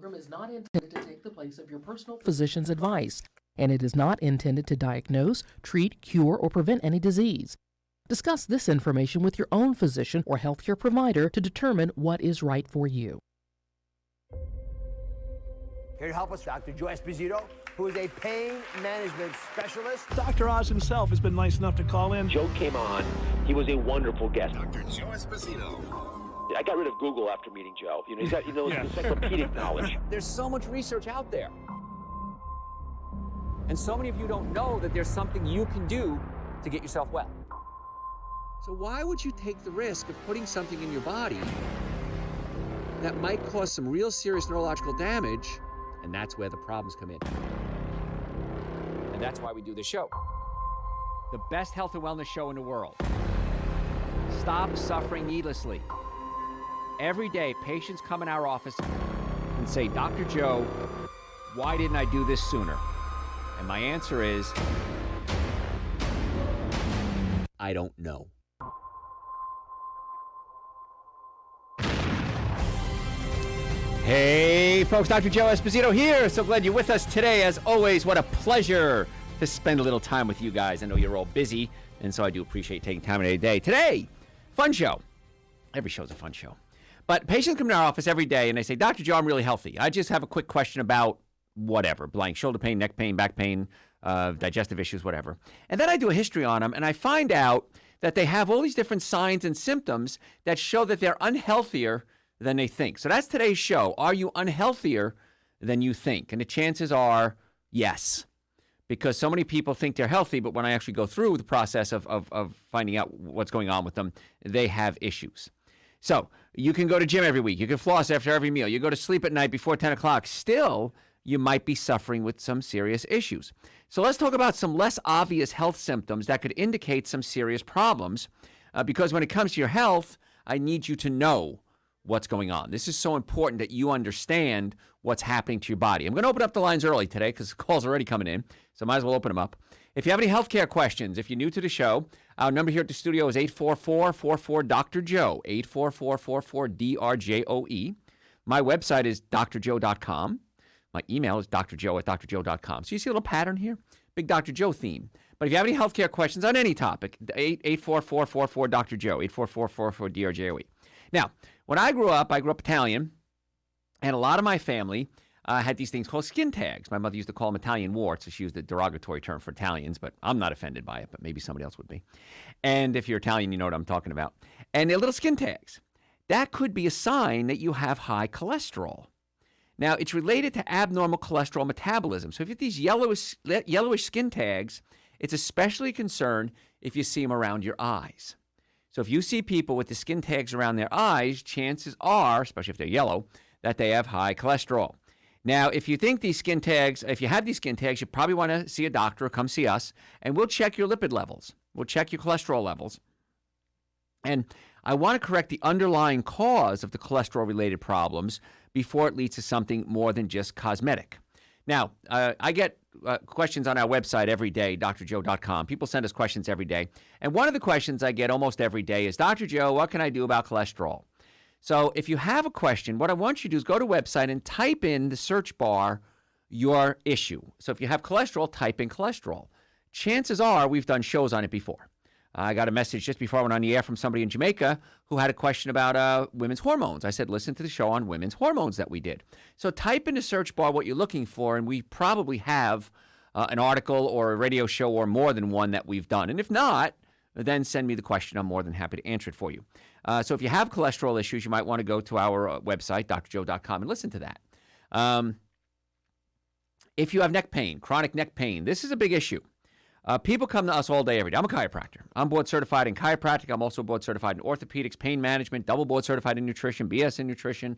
program is not intended to take the place of your personal physician's advice, and it is not intended to diagnose, treat, cure, or prevent any disease. Discuss this information with your own physician or healthcare provider to determine what is right for you. Here to help us, Dr. Joe Esposito, who is a pain management specialist. Dr. Oz himself has been nice enough to call in. Joe came on. He was a wonderful guest. Dr. Joe Esposito. I got rid of Google after meeting Joe. You know, he's got encyclopedic knowledge. There's so much research out there. And so many of you don't know that there's something you can do to get yourself well. So why would you take the risk of putting something in your body that might cause some real serious neurological damage? And that's where the problems come in. And that's why we do this show. The best health and wellness show in the world. Stop suffering needlessly. Every day, patients come in our office and say, Dr. Joe, why didn't I do this sooner? And my answer is, I don't know. Hey, folks, Dr. Joe Esposito here. So glad you're with us today. As always, what a pleasure to spend a little time with you guys. I know you're all busy, and so I do appreciate taking time in a day. Today, fun show. Every show's a fun show. But patients come to our office every day, and they say, Dr. Joe, I'm really healthy. I just have a quick question about whatever, blank, shoulder pain, neck pain, back pain, digestive issues, whatever. And then I do a history on them, and I find out that they have all these different signs and symptoms that show that they're unhealthier than they think. So that's today's show. Are you unhealthier than you think? And the chances are yes, because so many people think they're healthy, but when I actually go through the process of finding out what's going on with them, they have issues. So you can go to gym every week. You can floss after every meal. You go to sleep at night before 10 o'clock. Still, you might be suffering with some serious issues. So let's talk about some less obvious health symptoms that could indicate some serious problems. Because when it comes to your health, I need you to know what's going on. This is so important that you understand what's happening to your body. I'm going to open up the lines early today because the calls are already coming in, so might as well open them up. If you have any healthcare questions, if you're new to the show, our number here at the studio is 844-44-DR-JOE, 844-44-DRJOE. My website is drjoe.com. My email is drjoe@drjoe.com. So you see a little pattern here? Big Dr. Joe theme. But if you have any healthcare questions on any topic, 844-44-DR-JOE, 844-44-DRJOE. Now, when I grew up Italian, and a lot of my family had these things called skin tags. My mother used to call them Italian warts, so she used a derogatory term for Italians, but I'm not offended by it, but maybe somebody else would be. And if you're Italian, you know what I'm talking about. And they're little skin tags. That could be a sign that you have high cholesterol. Now, it's related to abnormal cholesterol metabolism. So if you have these yellowish skin tags, it's especially concerned if you see them around your eyes. So if you see people with the skin tags around their eyes, chances are, especially if they're yellow, that they have high cholesterol. Now, if you think these skin tags, if you have these skin tags, you probably want to see a doctor or come see us, and we'll check your lipid levels. We'll check your cholesterol levels. And I want to correct the underlying cause of the cholesterol-related problems before it leads to something more than just cosmetic. Now, I get questions on our website every day, drjoe.com. People send us questions every day. And one of the questions I get almost every day is, Dr. Joe, what can I do about cholesterol? So if you have a question, what I want you to do is go to the website and type in the search bar your issue. So if you have cholesterol, type in cholesterol. Chances are we've done shows on it before. I got a message just before I went on the air from somebody in Jamaica who had a question about women's hormones. I said, listen to the show on women's hormones that we did. So type in the search bar what you're looking for, and we probably have an article or a radio show or more than one that we've done. And if not, then send me the question. I'm more than happy to answer it for you. So if you have cholesterol issues, you might want to go to our website, drjoe.com, and listen to that. If you have neck pain, chronic neck pain, this is a big issue. People come to us all day, every day. I'm a chiropractor. I'm board certified in chiropractic. I'm also board certified in orthopedics, pain management, double board certified in nutrition, BS in nutrition,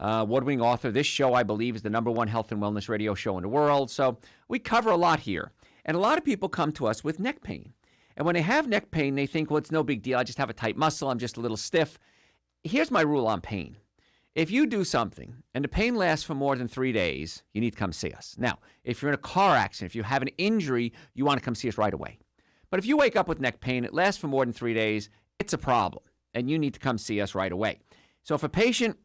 award-winning author. This show, I believe, is the #1 health and wellness radio show in the world. So we cover a lot here. And a lot of people come to us with neck pain. And when they have neck pain, they think, well, it's no big deal. I just have a tight muscle. I'm just a little stiff. Here's my rule on pain. If you do something and the pain lasts for more than 3 days, you need to come see us. Now, if you're in a car accident, if you have an injury, you want to come see us right away. But if you wake up with neck pain, it lasts for more than 3 days, it's a problem, and you need to come see us right away. So if a patient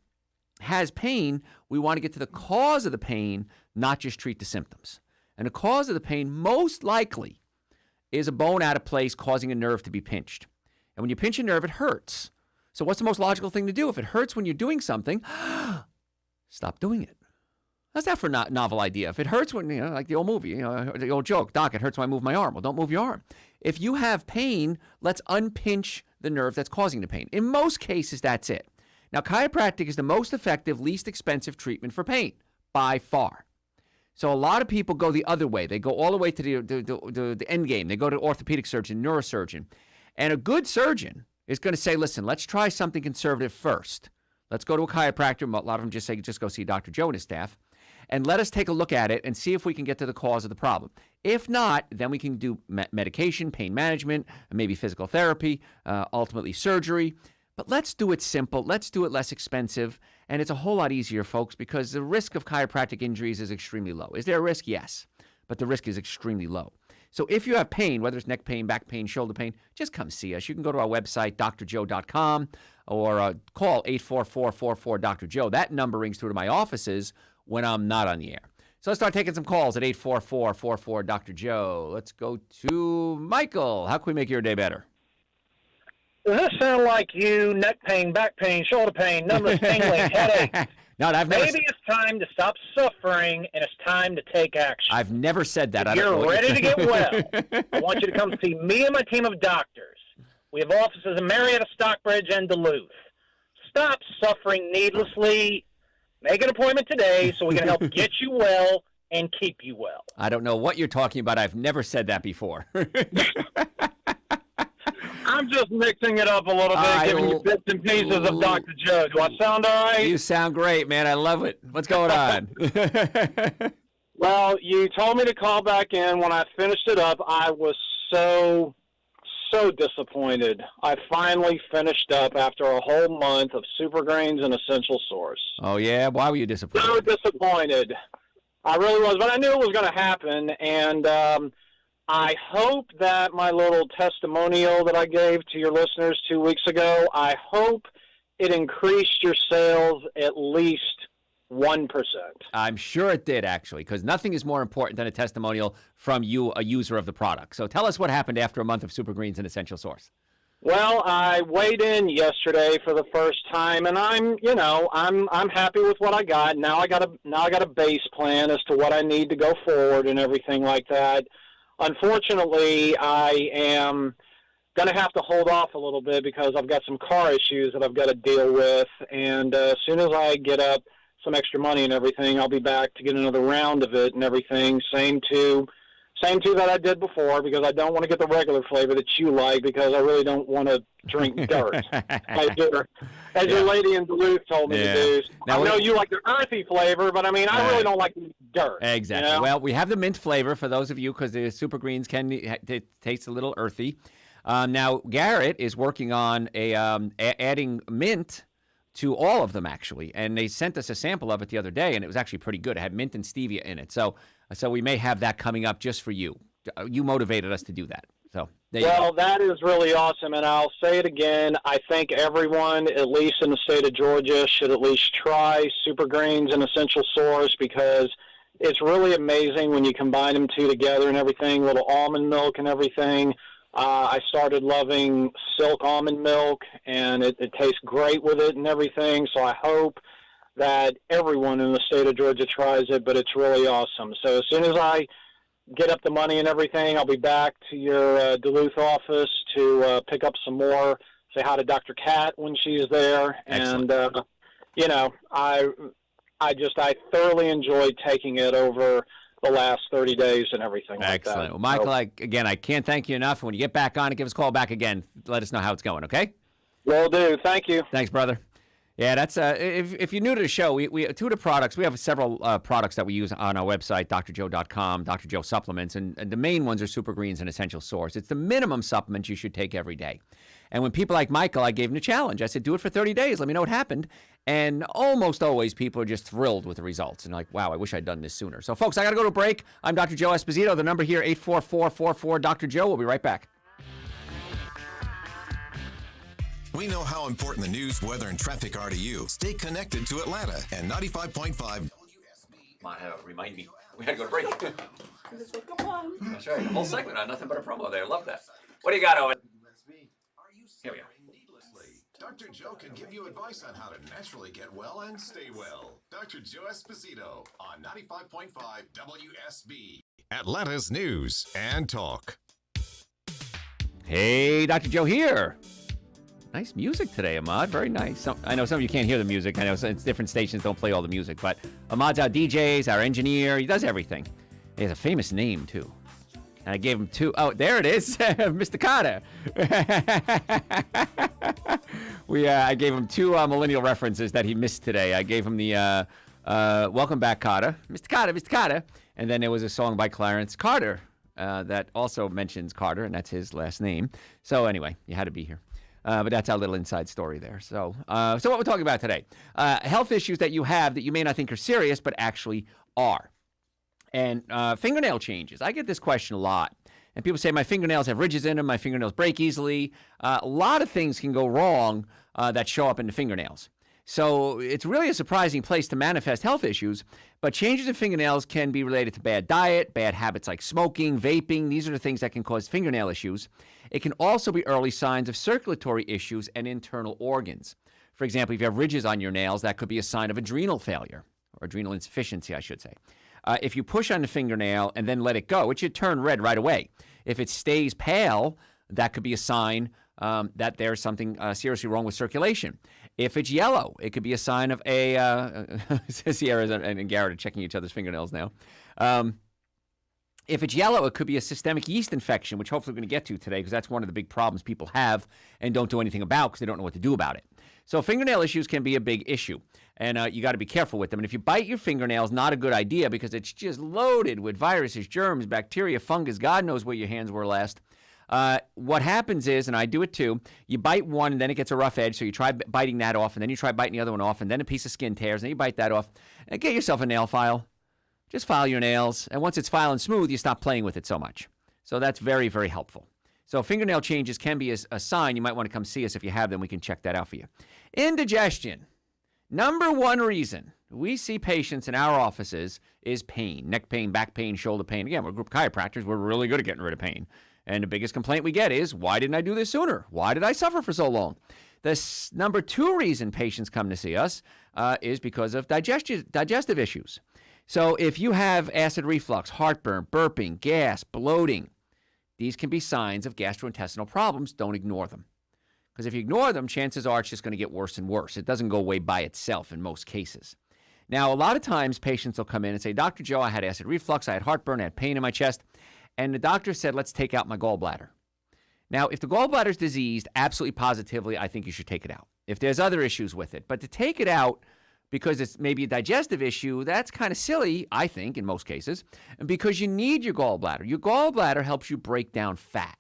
has pain, we want to get to the cause of the pain, not just treat the symptoms. And the cause of the pain most likely is a bone out of place causing a nerve to be pinched. And when you pinch a nerve, it hurts. So what's the most logical thing to do? If it hurts when you're doing something, stop doing it. How's that for a novel idea? If it hurts when, like the old movie, the old joke, Doc, it hurts when I move my arm. Well, don't move your arm. If you have pain, let's unpinch the nerve that's causing the pain. In most cases, that's it. Now, chiropractic is the most effective, least expensive treatment for pain, by far. So a lot of people go the other way. They go all the way to the end game. They go to orthopedic surgeon, neurosurgeon. And a good surgeon is going to say, listen, let's try something conservative first. Let's go to a chiropractor. A lot of them just say, just go see Dr. Joe and his staff. And let us take a look at it and see if we can get to the cause of the problem. If not, then we can do medication, pain management, maybe physical therapy, ultimately surgery. But let's do it simple. Let's do it less expensive. And it's a whole lot easier, folks, because the risk of chiropractic injuries is extremely low. Is there a risk? Yes. But the risk is extremely low. So if you have pain, whether it's neck pain, back pain, shoulder pain, just come see us. You can go to our website, drjoe.com, or call 844-44-DR-JOE. That number rings through to my offices when I'm not on the air. So let's start taking some calls at 844-44-DR-JOE. Let's go to Michael. How can we make your day better? Does this sound like you? Neck pain, back pain, shoulder pain, numbness, tingling, headache. No, I've never. Maybe it's time to stop suffering and it's time to take action. I've never said that. If you're ready to get well, I want you to come see me and my team of doctors. We have offices in Marietta, Stockbridge, and Duluth. Stop suffering needlessly. Make an appointment today so we can help get you well and keep you well. I don't know what you're talking about. I've never said that before. I'm just mixing it up a little bit, giving you bits and pieces of Dr. Joe. Do I sound all right? You sound great, man. I love it. What's going on? Well, you told me to call back in. When I finished it up, I was so disappointed. I finally finished up after a whole month of Super Greens and Essential Source. Oh, yeah? Why were you disappointed? So disappointed. I really was, but I knew it was going to happen, and I hope that my little testimonial that I gave to your listeners 2 weeks ago, I hope it increased your sales at least 1%. I'm sure it did, actually, because nothing is more important than a testimonial from you, a user of the product. So tell us what happened after a month of Super Greens and Essential Source. Well, I weighed in yesterday for the first time, and I'm happy with what I got. Now I got a base plan as to what I need to go forward and everything like that. Unfortunately, I am going to have to hold off a little bit because I've got some car issues that I've got to deal with. And as soon as I get up some extra money and everything, I'll be back to get another round of it and everything. Same two that I did before, because I don't want to get the regular flavor that you like, because I really don't want to drink dirt. As your lady in Duluth told me to do. Now, I know you like the earthy flavor, but I mean, I really don't like dirt. Exactly. You know? Well, we have the mint flavor for those of you, because the Super Greens taste a little earthy. Now, Garrett is working on adding mint to all of them, actually, and they sent us a sample of it the other day, and it was actually pretty good. It had mint and stevia in it, so we may have that coming up just for you. You motivated us to do that. So well, that is really awesome, and I'll say it again. I think everyone, at least in the state of Georgia, should at least try Super Greens and Essential Source, because it's really amazing when you combine them two together and everything, little almond milk and everything. I started loving Silk almond milk, and it tastes great with it and everything, so I hope that everyone in the state of Georgia tries it, but it's really awesome. So as soon as I get up the money and everything, I'll be back to your Duluth office to pick up some more, say hi to Dr. Kat when she's there. Excellent. And, I thoroughly enjoyed taking it over the last 30 days and everything like that. Excellent. Well, Michael, I can't thank you enough. When you get back on, give us a call back again. Let us know how it's going, okay? Will do. Thank you. Thanks, brother. Yeah, that's if you're new to the show, we two of the products, we have several products that we use on our website, drjoe.com, Dr. Joe supplements, and the main ones are Super Greens and Essential Source. It's the minimum supplement you should take every day. And when people like Michael, I gave him a challenge. I said, do it for 30 days. Let me know what happened. And almost always people are just thrilled with the results and like, wow, I wish I'd done this sooner. So, folks, I got to go to a break. I'm Dr. Joe Esposito. The number here, 844-44-DR-JOE. We'll be right back. We know how important the news, weather, and traffic are to you. Stay connected to Atlanta and 95.5 WSB. Remind me. We had to go to break. Come on. That's right. The whole segment on nothing but a promo there. Love that. What do you got, Owen? Here we go. Dr. Joe can give you advice on how to naturally get well and stay well. Dr. Joe Esposito on 95.5 WSB. Atlanta's News and Talk. Hey, Dr. Joe here. Nice music today, Ahmad. Very nice. I know some of you can't hear the music. I know it's different stations don't play all the music, but Ahmad's our DJs, our engineer. He does everything. He has a famous name, too. And I gave him two. Oh, there it is. Mr. Carter. I gave him two millennial references that he missed today. I gave him the Welcome Back, Carter. Mr. Carter, Mr. Carter. And then there was a song by Clarence Carter that also mentions Carter, and that's his last name. So anyway, you had to be here. But that's our little inside story there. So what we're talking about today, health issues that you have that you may not think are serious, but actually are. And fingernail changes. I get this question a lot. And people say, my fingernails have ridges in them, my fingernails break easily. A lot of things can go wrong that show up in the fingernails. So it's really a surprising place to manifest health issues, but changes in fingernails can be related to bad diet, bad habits like smoking, vaping. These are the things that can cause fingernail issues. It can also be early signs of circulatory issues and internal organs. For example, if you have ridges on your nails, that could be a sign of adrenal failure, or adrenal insufficiency, I should say. If you push on the fingernail and then let it go, it should turn red right away. If it stays pale, that could be a sign that there's something seriously wrong with circulation. If it's yellow, it could be a sign of a Sierra and Garrett are checking each other's fingernails now. If it's yellow, it could be a systemic yeast infection, which hopefully we're going to get to today because that's one of the big problems people have and don't do anything about because they don't know what to do about it. So fingernail issues can be a big issue, and you got to be careful with them. And if you bite your fingernails, not a good idea because it's just loaded with viruses, germs, bacteria, fungus. God knows where your hands were last. What happens is, and I do it too, you bite one and then it gets a rough edge, so you try biting that off, and then you try biting the other one off, and then a piece of skin tears, and then you bite that off. And get yourself a nail file. Just file your nails, and once it's filing smooth, you stop playing with it so much. So that's very, very helpful. So fingernail changes can be a sign. You might want to come see us if you have them. We can check that out for you. Indigestion. Number one reason we see patients in our offices is pain. Neck pain, back pain, shoulder pain. Again, we're group chiropractors. We're really good at getting rid of pain. And the biggest complaint we get is, why didn't I do this sooner? Why did I suffer for so long? The number two reason patients come to see us is because of digestive issues. So if you have acid reflux, heartburn, burping, gas, bloating, these can be signs of gastrointestinal problems. Don't ignore them. Because if you ignore them, chances are it's just going to get worse and worse. It doesn't go away by itself in most cases. Now, a lot of times patients will come in and say, Dr. Joe, I had acid reflux, I had heartburn, I had pain in my chest, and the doctor said, let's take out my gallbladder. Now, if the gallbladder is diseased, absolutely positively, I think you should take it out. If there's other issues with it. But to take it out because it's maybe a digestive issue, that's kind of silly, I think, in most cases, because you need your gallbladder. Your gallbladder helps you break down fat.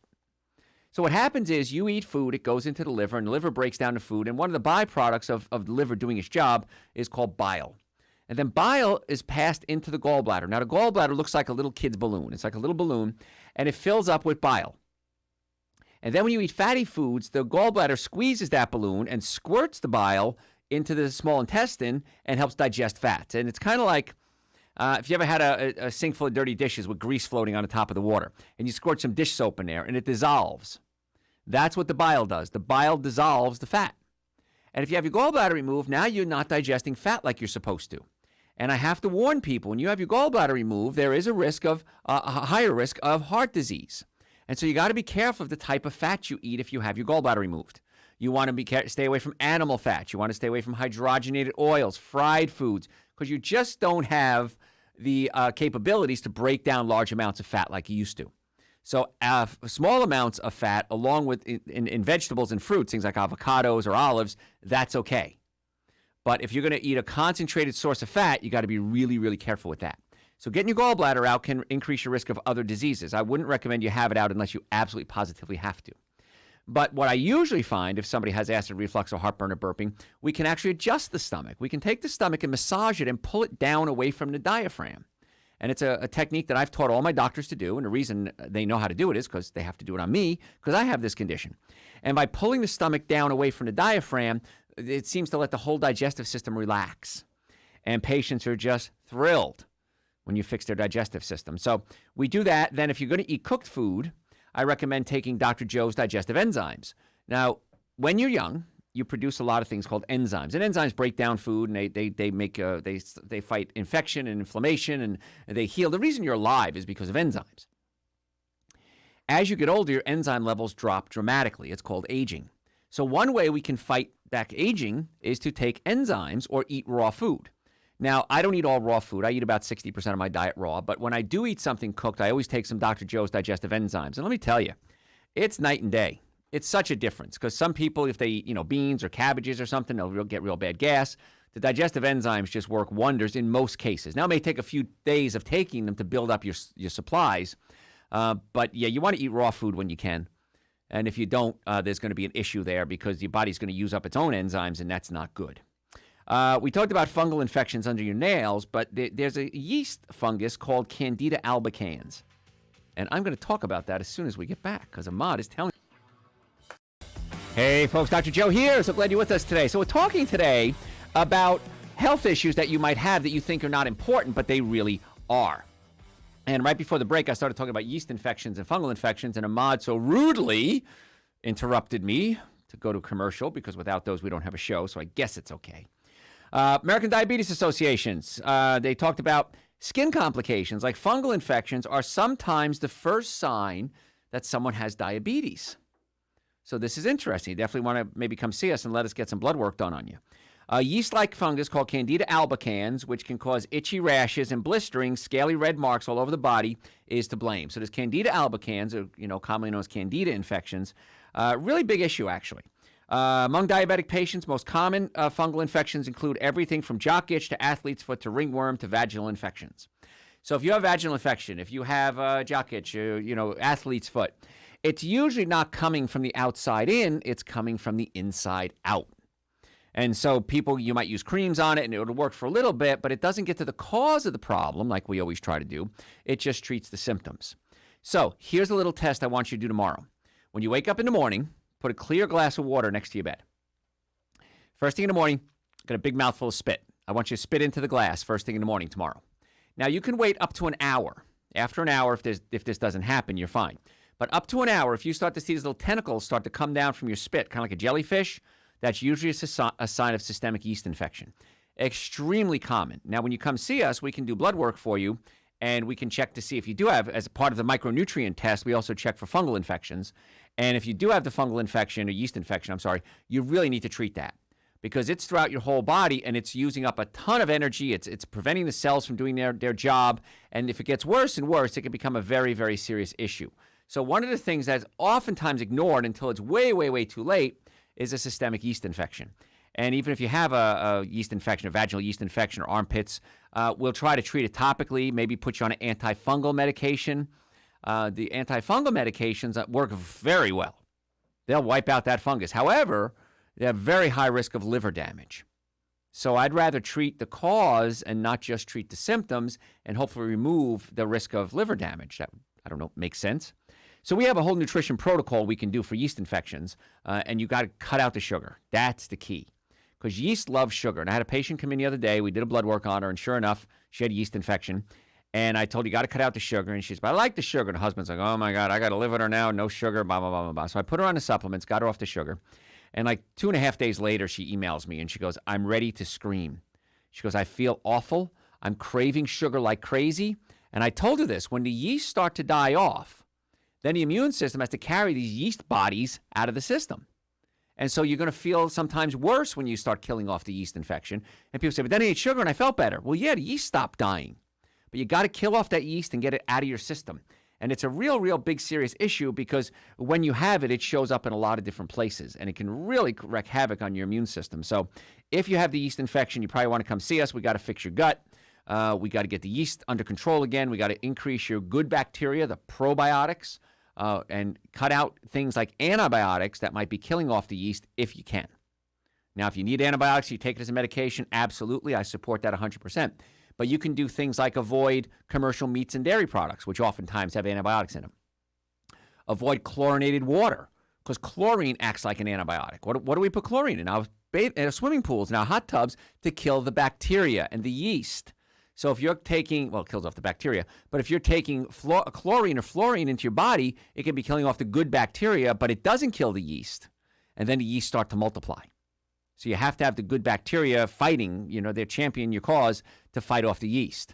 So what happens is you eat food, it goes into the liver, and the liver breaks down the food, and one of the byproducts of the liver doing its job is called bile. And then bile is passed into the gallbladder. Now, the gallbladder looks like a little kid's balloon. It's like a little balloon, and it fills up with bile. And then when you eat fatty foods, the gallbladder squeezes that balloon and squirts the bile into the small intestine and helps digest fats. And it's kind of like if you ever had a sink full of dirty dishes with grease floating on the top of the water, and you squirt some dish soap in there, and it dissolves. That's what the bile does. The bile dissolves the fat. And if you have your gallbladder removed, now you're not digesting fat like you're supposed to. And I have to warn people, when you have your gallbladder removed, there is a risk of a higher risk of heart disease. And so you got to be careful of the type of fat you eat if you have your gallbladder removed. You want to stay away from animal fats. You want to stay away from hydrogenated oils, fried foods, because you just don't have the capabilities to break down large amounts of fat like you used to. So small amounts of fat, along with in vegetables and fruits, things like avocados or olives, that's okay. But if you're going to eat a concentrated source of fat, you got to be really, really careful with that. So getting your gallbladder out can increase your risk of other diseases. I wouldn't recommend you have it out unless you absolutely positively have to. But what I usually find if somebody has acid reflux or heartburn or burping, we can actually adjust the stomach. We can take the stomach and massage it and pull it down away from the diaphragm. And it's a technique that I've taught all my doctors to do. And the reason they know how to do it is because they have to do it on me because I have this condition. And by pulling the stomach down away from the diaphragm, it seems to let the whole digestive system relax. And patients are just thrilled when you fix their digestive system. So we do that. Then if you're going to eat cooked food, I recommend taking Dr. Joe's digestive enzymes. Now, when you're young, you produce a lot of things called enzymes. And enzymes break down food, and they fight infection and inflammation, and they heal. The reason you're alive is because of enzymes. As you get older, your enzyme levels drop dramatically. It's called aging. So one way we can fight back aging is to take enzymes or eat raw food. Now, I don't eat all raw food. I eat about 60% of my diet raw. But when I do eat something cooked, I always take some Dr. Joe's digestive enzymes. And let me tell you, it's night and day. It's such a difference because some people, if they eat, beans or cabbages or something, they'll get real bad gas. The digestive enzymes just work wonders in most cases. Now, it may take a few days of taking them to build up your supplies. But, yeah, you want to eat raw food when you can. And if you don't, there's going to be an issue there because your body's going to use up its own enzymes, and that's not good. We talked about fungal infections under your nails, but there's a yeast fungus called Candida albicans. And I'm going to talk about that as soon as we get back because Ahmad is telling me. Hey, folks, Dr. Joe here. So glad you're with us today. So we're talking today about health issues that you might have that you think are not important, but they really are. And right before the break, I started talking about yeast infections and fungal infections, and Ahmad so rudely interrupted me to go to commercial because without those, we don't have a show, so I guess it's okay. American Diabetes Associations, they talked about skin complications like fungal infections are sometimes the first sign that someone has diabetes. So this is interesting. You definitely want to maybe come see us and let us get some blood work done on you. Yeast-like fungus called Candida albicans, which can cause itchy rashes and blistering, scaly red marks all over the body, is to blame. So there's Candida albicans, or commonly known as Candida infections. Really big issue, actually. Among diabetic patients, most common fungal infections include everything from jock itch to athlete's foot to ringworm to vaginal infections. So if you have vaginal infection, if you have jock itch, athlete's foot, it's usually not coming from the outside in, it's coming from the inside out. And so you might use creams on it and it'll work for a little bit, but it doesn't get to the cause of the problem like we always try to do. It just treats the symptoms. So here's a little test I want you to do tomorrow. When you wake up in the morning, put a clear glass of water next to your bed. First thing in the morning, get a big mouthful of spit. I want you to spit into the glass first thing in the morning tomorrow. Now, you can wait up to an hour. After an hour, if this doesn't happen, you're fine. But up to an hour, if you start to see these little tentacles start to come down from your spit, kind of like a jellyfish, that's usually a sign of systemic yeast infection. Extremely common. Now, when you come see us, we can do blood work for you, and we can check to see if you do have, as part of the micronutrient test, we also check for fungal infections. And if you do have the fungal infection or yeast infection, you really need to treat that because it's throughout your whole body and it's using up a ton of energy. It's preventing the cells from doing their job. And if it gets worse and worse, it can become a very, very serious issue. So one of the things that's oftentimes ignored until it's way, way, way too late is a systemic yeast infection. And even if you have a yeast infection, a vaginal yeast infection or armpits, we'll try to treat it topically, maybe put you on an antifungal medication. The antifungal medications work very well. They'll wipe out that fungus. However, they have very high risk of liver damage. So I'd rather treat the cause and not just treat the symptoms and hopefully remove the risk of liver damage. That, makes sense. So we have a whole nutrition protocol we can do for yeast infections, and you got to cut out the sugar. That's the key because yeast loves sugar. And I had a patient come in the other day. We did a blood work on her, and sure enough, she had yeast infection. And I told her, you got to cut out the sugar. And she's, but I like the sugar. And the husband's like, oh, my God, I got to live with her now. No sugar, blah, blah, blah, blah, blah. So I put her on the supplements, got her off the sugar. And like 2.5 days later, she emails me, and she goes, I'm ready to scream. She goes, I feel awful. I'm craving sugar like crazy. And I told her this. When the yeast start to die off, then the immune system has to carry these yeast bodies out of the system. And so you're going to feel sometimes worse when you start killing off the yeast infection. And people say, but then I ate sugar and I felt better. Well, yeah, the yeast stopped dying. But you got to kill off that yeast and get it out of your system. And it's a real, real big serious issue because when you have it, it shows up in a lot of different places. And it can really wreak havoc on your immune system. So if you have the yeast infection, you probably want to come see us. We got to fix your gut. We got to get the yeast under control again. We got to increase your good bacteria, the probiotics, and cut out things like antibiotics that might be killing off the yeast if you can. Now, if you need antibiotics, you take it as a medication, absolutely. I support that 100%. But you can do things like avoid commercial meats and dairy products, which oftentimes have antibiotics in them. Avoid chlorinated water, because chlorine acts like an antibiotic. What do we put chlorine in? In swimming pools, now hot tubs, to kill the bacteria and the yeast. So if you're taking, well, it kills off the bacteria, but if you're taking chlorine or fluorine into your body, it can be killing off the good bacteria, but it doesn't kill the yeast. And then the yeast start to multiply. So you have to have the good bacteria fighting, they're championing your cause to fight off the yeast.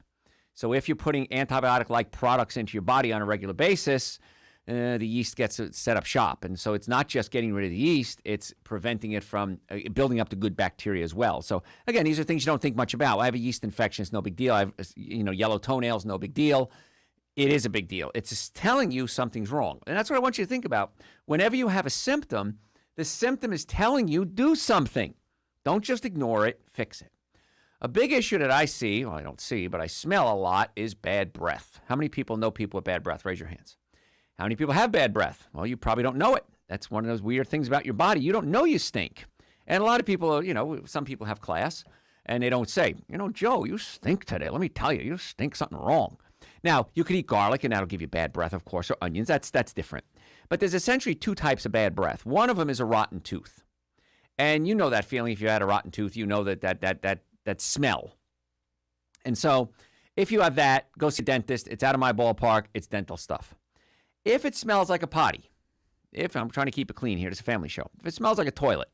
So if you're putting antibiotic-like products into your body on a regular basis, the yeast gets set up shop. And so it's not just getting rid of the yeast, it's preventing it from building up the good bacteria as well. So again, these are things you don't think much about. I have a yeast infection, it's no big deal. I have, yellow toenails, no big deal. It is a big deal. It's just telling you something's wrong. And that's what I want you to think about. Whenever you have a symptom, the symptom is telling you do something. Don't just ignore it, fix it. A big issue that I see, well, I don't see, but I smell a lot, is bad breath. How many people know people with bad breath? Raise your hands. How many people have bad breath? Well, you probably don't know it. That's one of those weird things about your body. You don't know you stink. And a lot of people, some people have class, and they don't say, Joe, you stink today. Let me tell you, you stink something wrong. Now, you could eat garlic, and that'll give you bad breath, of course, or onions. That's different. But there's essentially two types of bad breath. One of them is a rotten tooth. And you know that feeling if you had a rotten tooth. You know that smell. And so if you have that, go see a dentist. It's out of my ballpark. It's dental stuff. If it smells like a potty, if I'm trying to keep it clean here, it's a family show. If it smells like a toilet,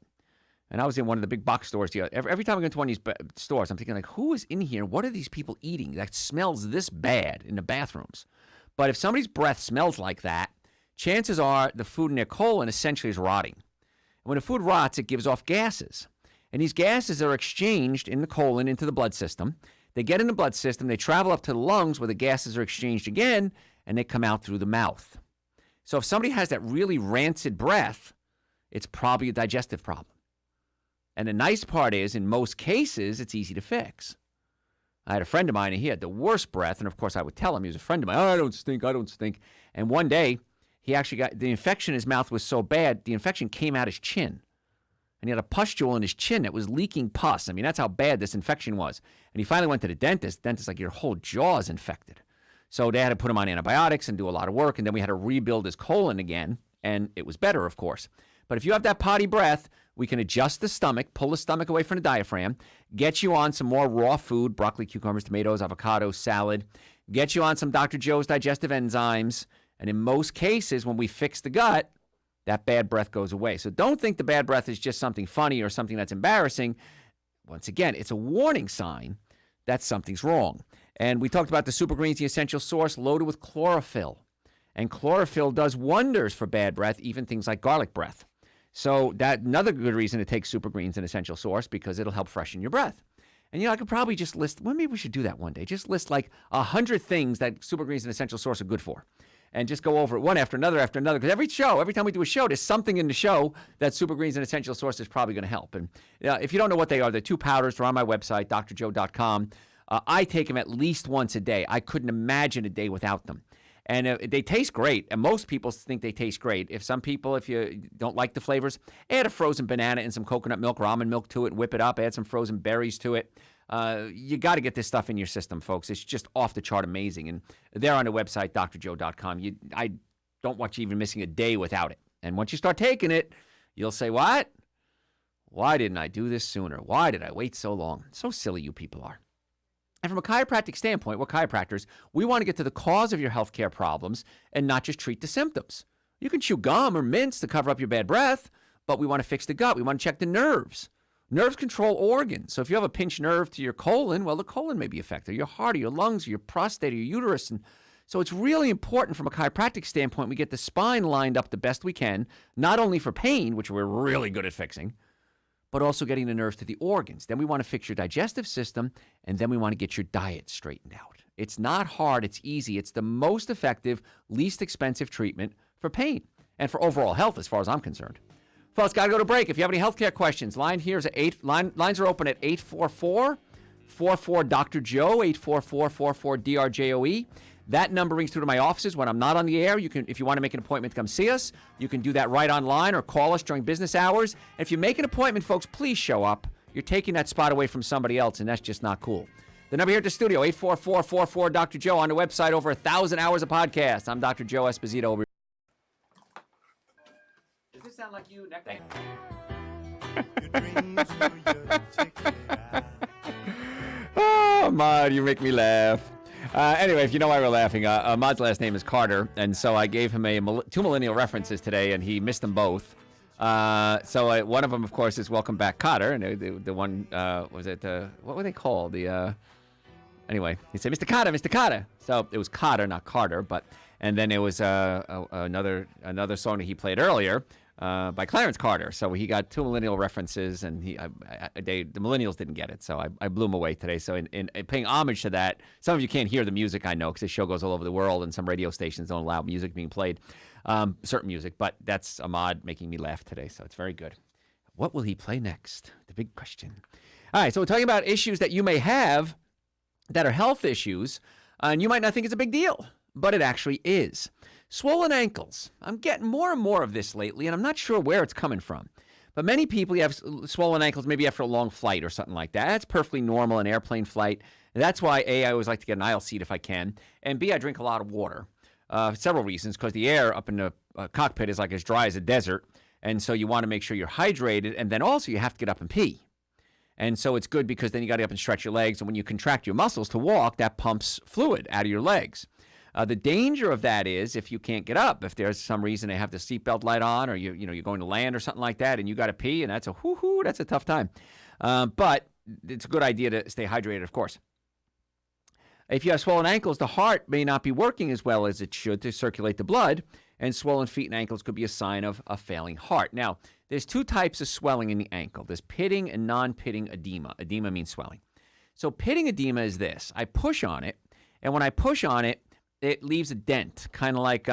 and I was in one of the big box stores, every time I go into one of these stores, I'm thinking, like, who is in here? What are these people eating that smells this bad in the bathrooms? But if somebody's breath smells like that, chances are the food in their colon essentially is rotting. And when the food rots, it gives off gases. And these gases are exchanged in the colon into the blood system. They get in the blood system, they travel up to the lungs where the gases are exchanged again, and they come out through the mouth. So if somebody has that really rancid breath, it's probably a digestive problem. And the nice part is, in most cases, it's easy to fix. I had a friend of mine, and he had the worst breath, and of course I would tell him, he was a friend of mine, I don't stink. And one day, he actually got, the infection in his mouth was so bad, the infection came out his chin. And he had a pustule in his chin that was leaking pus. I mean, that's how bad this infection was. And he finally went to the dentist. The dentist's like, your whole jaw is infected. So they had to put him on antibiotics and do a lot of work, and then we had to rebuild his colon again, and it was better, of course. But if you have that potty breath, we can adjust the stomach, pull the stomach away from the diaphragm, get you on some more raw food, broccoli, cucumbers, tomatoes, avocados, salad, get you on some Dr. Joe's digestive enzymes, and in most cases, when we fix the gut, that bad breath goes away. So don't think the bad breath is just something funny or something that's embarrassing. Once again, it's a warning sign that something's wrong. And we talked about the Super Greens, the essential source, loaded with chlorophyll. And chlorophyll does wonders for bad breath, even things like garlic breath. So that's another good reason to take Super Greens, an essential source, because it'll help freshen your breath. And, I could probably just list, well, maybe we should do that one day. Just list like 100 things that Super Greens and essential source are good for. And just go over it one after another. Because every time we do a show, there's something in the show that Super Greens and essential source is probably going to help. And if you don't know what they are, they're 2 powders. They're on my website, drjoe.com. I take them at least once a day. I couldn't imagine a day without them. And they taste great. And most people think they taste great. If you don't like the flavors, add a frozen banana and some coconut milk, ramen milk to it, whip it up, add some frozen berries to it. You got to get this stuff in your system, folks. It's just off the chart amazing. And they're on the website, drjoe.com. I don't want you even missing a day without it. And once you start taking it, you'll say, what? Why didn't I do this sooner? Why did I wait so long? So silly you people are. And from a chiropractic standpoint, we're chiropractors. We want to get to the cause of your healthcare problems and not just treat the symptoms. You can chew gum or mints to cover up your bad breath, but we want to fix the gut. We want to check the nerves. Nerves control organs. So if you have a pinched nerve to your colon, well, the colon may be affected, or your heart, or your lungs, or your prostate, or your uterus. And so it's really important from a chiropractic standpoint, we get the spine lined up the best we can, not only for pain, which we're really good at fixing, but also getting the nerves to the organs. Then we want to fix your digestive system, and then we want to get your diet straightened out. It's not hard. It's easy. It's the most effective, least expensive treatment for pain and for overall health as far as I'm concerned. Folks, got to go to break. If you have any healthcare questions, lines are open at 844-44-DR-JOE, 844-44-DRJOE. That number rings through to my offices when I'm not on the air. You can, if you want to make an appointment to come see us, you can do that right online or call us during business hours. And if you make an appointment, folks, please show up. You're taking that spot away from somebody else, and that's just not cool. The number here at the studio, 844-44-Dr. Joe. On the website, over 1,000 hours of podcast. I'm Dr. Joe Esposito. Does this sound like you? Oh, Ahmad, you make me laugh. Anyway, if you know why we're laughing, Ahmad's last name is Carter, and so I gave him two millennial references today, and he missed them both. So one of them, of course, is Welcome Back, Carter, and the one, was it, what were they called? Anyway, he said, Mr. Carter, Mr. Carter. So it was Carter, not Carter, and then there was another song that he played earlier by Clarence Carter. So he got two millennial references, and the millennials didn't get it, so I blew him away today. So in paying homage to that, some of you can't hear the music, I know, because this show goes all over the world, and some radio stations don't allow music being played, certain music, but that's Ahmad making me laugh today, so it's very good. What will he play next? The big question. All right, so we're talking about issues that you may have that are health issues, and you might not think it's a big deal, but it actually is. Swollen ankles. I'm getting more and more of this lately, and I'm not sure where it's coming from. But many people have swollen ankles maybe after a long flight or something like that. That's perfectly normal in airplane flight. And that's why, A, I always like to get an aisle seat if I can, and B, I drink a lot of water. Several reasons, because the air up in the cockpit is like as dry as a desert, and so you want to make sure you're hydrated, and then also you have to get up and pee. And so it's good because then you got to get up and stretch your legs, and when you contract your muscles to walk, that pumps fluid out of your legs. The danger of that is if you can't get up, if there's some reason they have the seatbelt light on, or you're going to land or something like that, and you got to pee, and that's a tough time. But it's a good idea to stay hydrated, of course. If you have swollen ankles, the heart may not be working as well as it should to circulate the blood, and swollen feet and ankles could be a sign of a failing heart. Now, there's two types of swelling in the ankle. There's pitting and non-pitting edema. Edema means swelling. So pitting edema is this. I push on it, and when I push on it, it leaves a dent, kind of like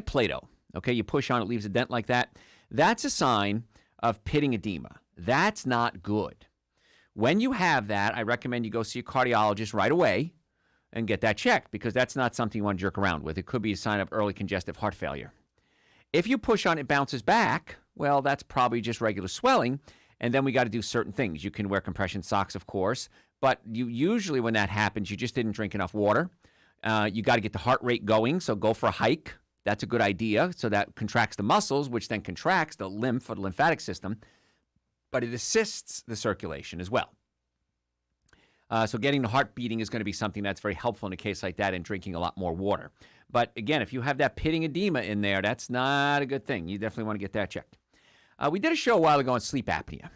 Play-Doh. Okay, you push on it, leaves a dent like that. That's a sign of pitting edema. That's not good. When you have that, I recommend you go see a cardiologist right away and get that checked, because that's not something you want to jerk around with. It could be a sign of early congestive heart failure. If you push on it, bounces back, well, that's probably just regular swelling, and then we got to do certain things. You can wear compression socks, of course, but you usually, when that happens, you just didn't drink enough water. You got to get the heart rate going, so go for a hike. That's a good idea. So that contracts the muscles, which then contracts the lymph or the lymphatic system, but it assists the circulation as well. So getting the heart beating is going to be something that's very helpful in a case like that, and drinking a lot more water. But again, if you have that pitting edema in there, that's not a good thing. You definitely want to get that checked. We did a show a while ago on sleep apnea.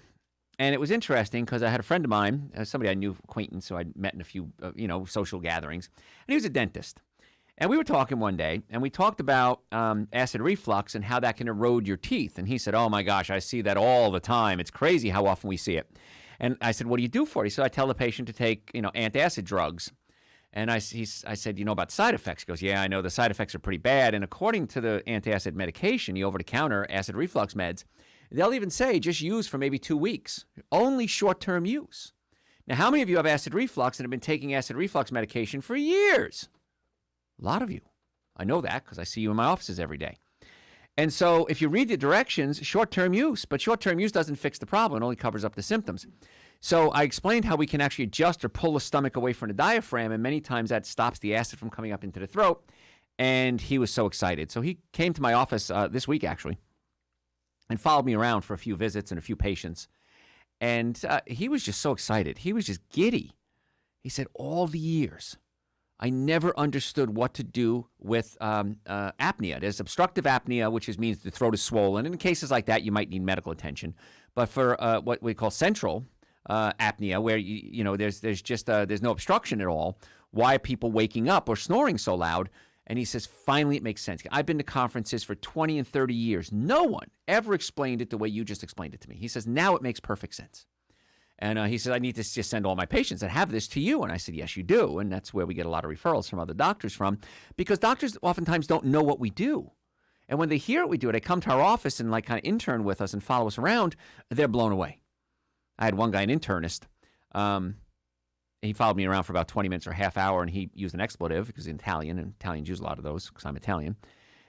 And it was interesting because I had a friend of mine, somebody I knew, acquaintance, who I'd met in a few, social gatherings, and he was a dentist. And we were talking one day, and we talked about acid reflux and how that can erode your teeth. And he said, "Oh my gosh, I see that all the time. It's crazy how often we see it." And I said, "What do you do for it?" He said, "I tell the patient to take, antacid drugs." And I said, "You know about side effects?" He goes, "Yeah, I know the side effects are pretty bad. And according to the antacid medication, the over-the-counter acid reflux meds, they'll even say just use for maybe 2 weeks, only short-term use." Now, how many of you have acid reflux and have been taking acid reflux medication for years? A lot of you. I know that because I see you in my offices every day. And so if you read the directions, short-term use, but short-term use doesn't fix the problem. It only covers up the symptoms. So I explained how we can actually adjust or pull the stomach away from the diaphragm, and many times that stops the acid from coming up into the throat. And he was so excited. So he came to my office this week, actually, and followed me around for a few visits and a few patients. And he was just so excited. He was just giddy. He said, all the years, I never understood what to do with apnea. There's obstructive apnea, which means the throat is swollen. And in cases like that, you might need medical attention. But for what we call central apnea, where there's no obstruction at all, why are people waking up or snoring so loud? And he says, finally, it makes sense. I've been to conferences for 20 and 30 years. No one ever explained it the way you just explained it to me. He says, now it makes perfect sense. And he said, I need to just send all my patients that have this to you. And I said, yes, you do. And that's where we get a lot of referrals from other doctors from, because doctors oftentimes don't know what we do. And when they hear what we do, they come to our office and kind of intern with us and follow us around, they're blown away. I had one guy, an internist. He followed me around for about 20 minutes or a half hour, and he used an expletive because he's Italian, and Italians use a lot of those because I'm Italian.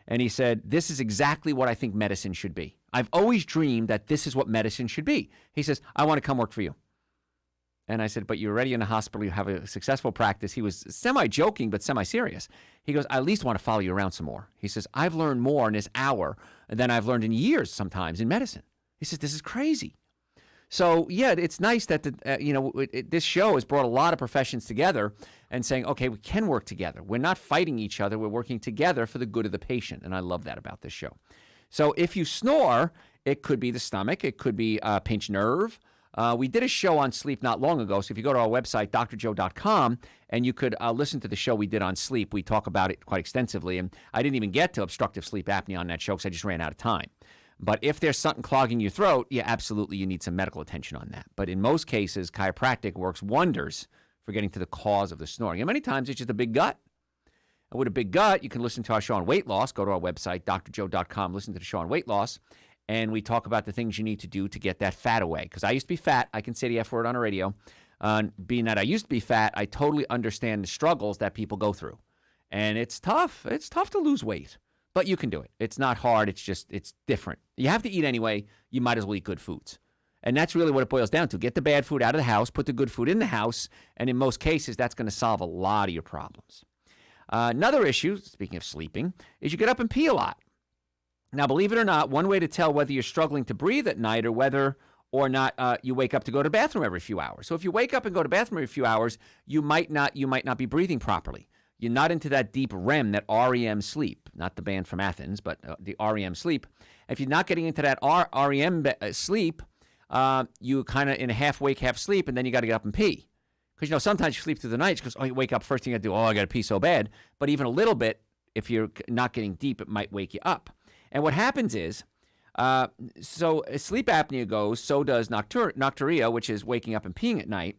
And he said, this is exactly what I think medicine should be. I've always dreamed that this is what medicine should be. He says, I want to come work for you. And I said, but you're already in the hospital. You have a successful practice. He was semi-joking, but semi-serious. He goes, I at least want to follow you around some more. He says, I've learned more in this hour than I've learned in years sometimes in medicine. He says, this is crazy. So, yeah, it's nice that, this show has brought a lot of professions together and saying, okay, we can work together. We're not fighting each other. We're working together for the good of the patient. And I love that about this show. So if you snore, it could be the stomach. It could be a pinched nerve. We did a show on sleep not long ago. So if you go to our website, drjoe.com, and you could listen to the show we did on sleep. We talk about it quite extensively. And I didn't even get to obstructive sleep apnea on that show because I just ran out of time. But if there's something clogging your throat, yeah, absolutely, you need some medical attention on that. But in most cases, chiropractic works wonders for getting to the cause of the snoring. And many times it's just a big gut. And with a big gut, you can listen to our show on weight loss. Go to our website, drjoe.com, listen to the show on weight loss. And we talk about the things you need to do to get that fat away. Because I used to be fat. I can say the F word on the radio. Being that I used to be fat, I totally understand the struggles that people go through. And it's tough. It's tough to lose weight. But you can do it. It's not hard. It's different. You have to eat anyway. You might as well eat good foods. And that's really what it boils down to. Get the bad food out of the house, put the good food in the house, and in most cases, that's going to solve a lot of your problems. Another issue, speaking of sleeping, is you get up and pee a lot. Now, believe it or not, one way to tell whether you're struggling to breathe at night or whether or not you wake up to go to the bathroom every few hours. So if you wake up and go to the bathroom every few hours, you might not be breathing properly. You're not into that deep REM, that REM sleep, not the band from Athens, but the REM sleep. If you're not getting into that REM sleep, you kind of in a half wake, half sleep, and then you got to get up and pee. Because, sometimes you sleep through the night because, you wake up, first thing you got to do, I got to pee so bad. But even a little bit, if you're not getting deep, it might wake you up. And what happens is, so as sleep apnea goes, so does nocturia, which is waking up and peeing at night,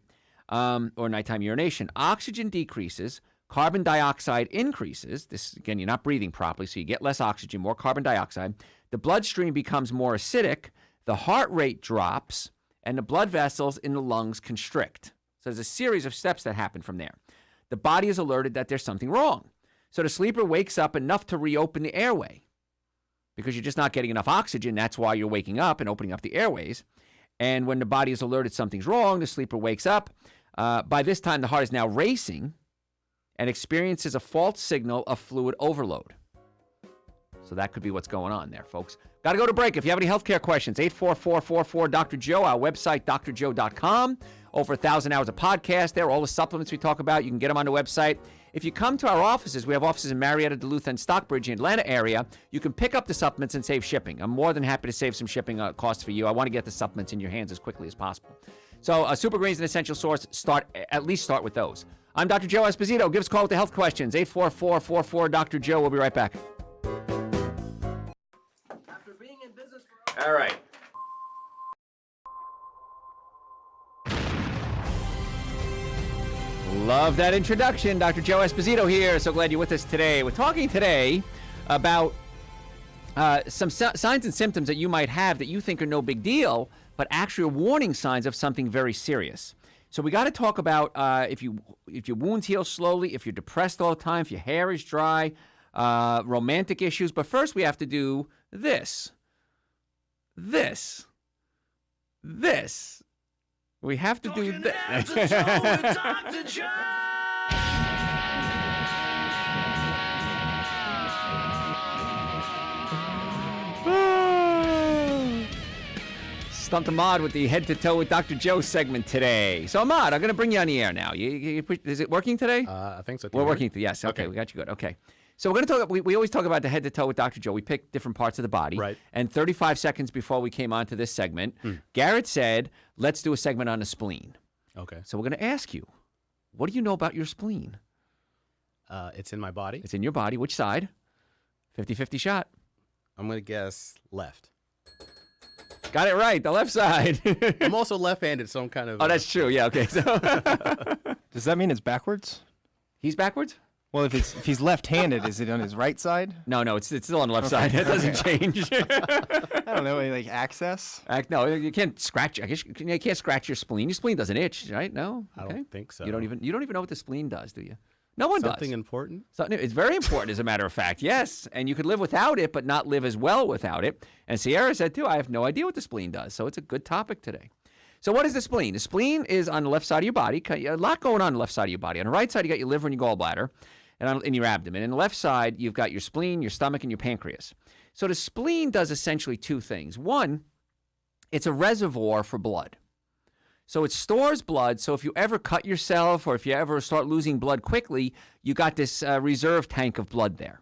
or nighttime urination. Oxygen decreases. Carbon dioxide increases. This, again, you're not breathing properly, so you get less oxygen, more carbon dioxide. The bloodstream becomes more acidic, the heart rate drops, and the blood vessels in the lungs constrict. So there's a series of steps that happen from there. The body is alerted that there's something wrong. So the sleeper wakes up enough to reopen the airway. Because you're just not getting enough oxygen, that's why you're waking up and opening up the airways. And when the body is alerted something's wrong, the sleeper wakes up. By this time, the heart is now racing and experiences a false signal of fluid overload. So that could be what's going on there, folks. Got to go to break. If you have any healthcare questions, 844-44-Dr. Joe, our website, drjoe.com. Over 1,000 hours of podcast there. All the supplements we talk about, you can get them on the website. If you come to our offices, we have offices in Marietta, Duluth, and Stockbridge in the Atlanta area. You can pick up the supplements and save shipping. I'm more than happy to save some shipping costs for you. I want to get the supplements in your hands as quickly as possible. So Super Greens and Essential Source, at least start with those. I'm Dr. Joe Esposito. Give us a call with the health questions, 844-44-Dr. Joe. We'll be right back. After being in business for All right. Love that introduction. Dr. Joe Esposito here. So glad you're with us today. We're talking today about some signs and symptoms that you might have that you think are no big deal, but actually are warning signs of something very serious. So we got to talk about if your wounds heal slowly, if you're depressed all the time, if your hair is dry, romantic issues. But first we have to do this. We have to do that. Stumped Ahmad with the Head to Toe with Dr. Joe segment today. So Ahmad, I'm going to bring you on the air now. Is it working today? I think so. We're working. Yes. Okay. We got you good. Okay. So we're going to talk. We always talk about the Head to Toe with Dr. Joe. We pick different parts of the body. Right. And 35 seconds before we came on to this segment, Garrett said, let's do a segment on the spleen. Okay. So we're going to ask you, what do you know about your spleen? It's in my body. It's in your body. Which side? 50-50 shot. I'm going to guess left. Got it right. The left side. I'm also left-handed, so I'm kind of... Oh, that's true. Yeah, okay. So Does that mean it's backwards? He's backwards? Well, if he's left-handed, is it on his right side? No, it's still on the left side. It doesn't change. I don't know, like access? No, you can't scratch. I guess you can't scratch your spleen. Your spleen doesn't itch, right? No, I don't think so. You don't even know what the spleen does, do you? No one does. Something important? It's very important, as a matter of fact. Yes, and you could live without it, but not live as well without it. And Sierra said too, I have no idea what the spleen does. So it's a good topic today. So what is the spleen? The spleen is on the left side of your body. A lot going on the left side of your body. On the right side, you got your liver and your gallbladder and your abdomen. And the left side, you've got your spleen, your stomach, and your pancreas. So the spleen does essentially two things. One, it's a reservoir for blood. So it stores blood, so if you ever cut yourself or if you ever start losing blood quickly, you got this reserve tank of blood there.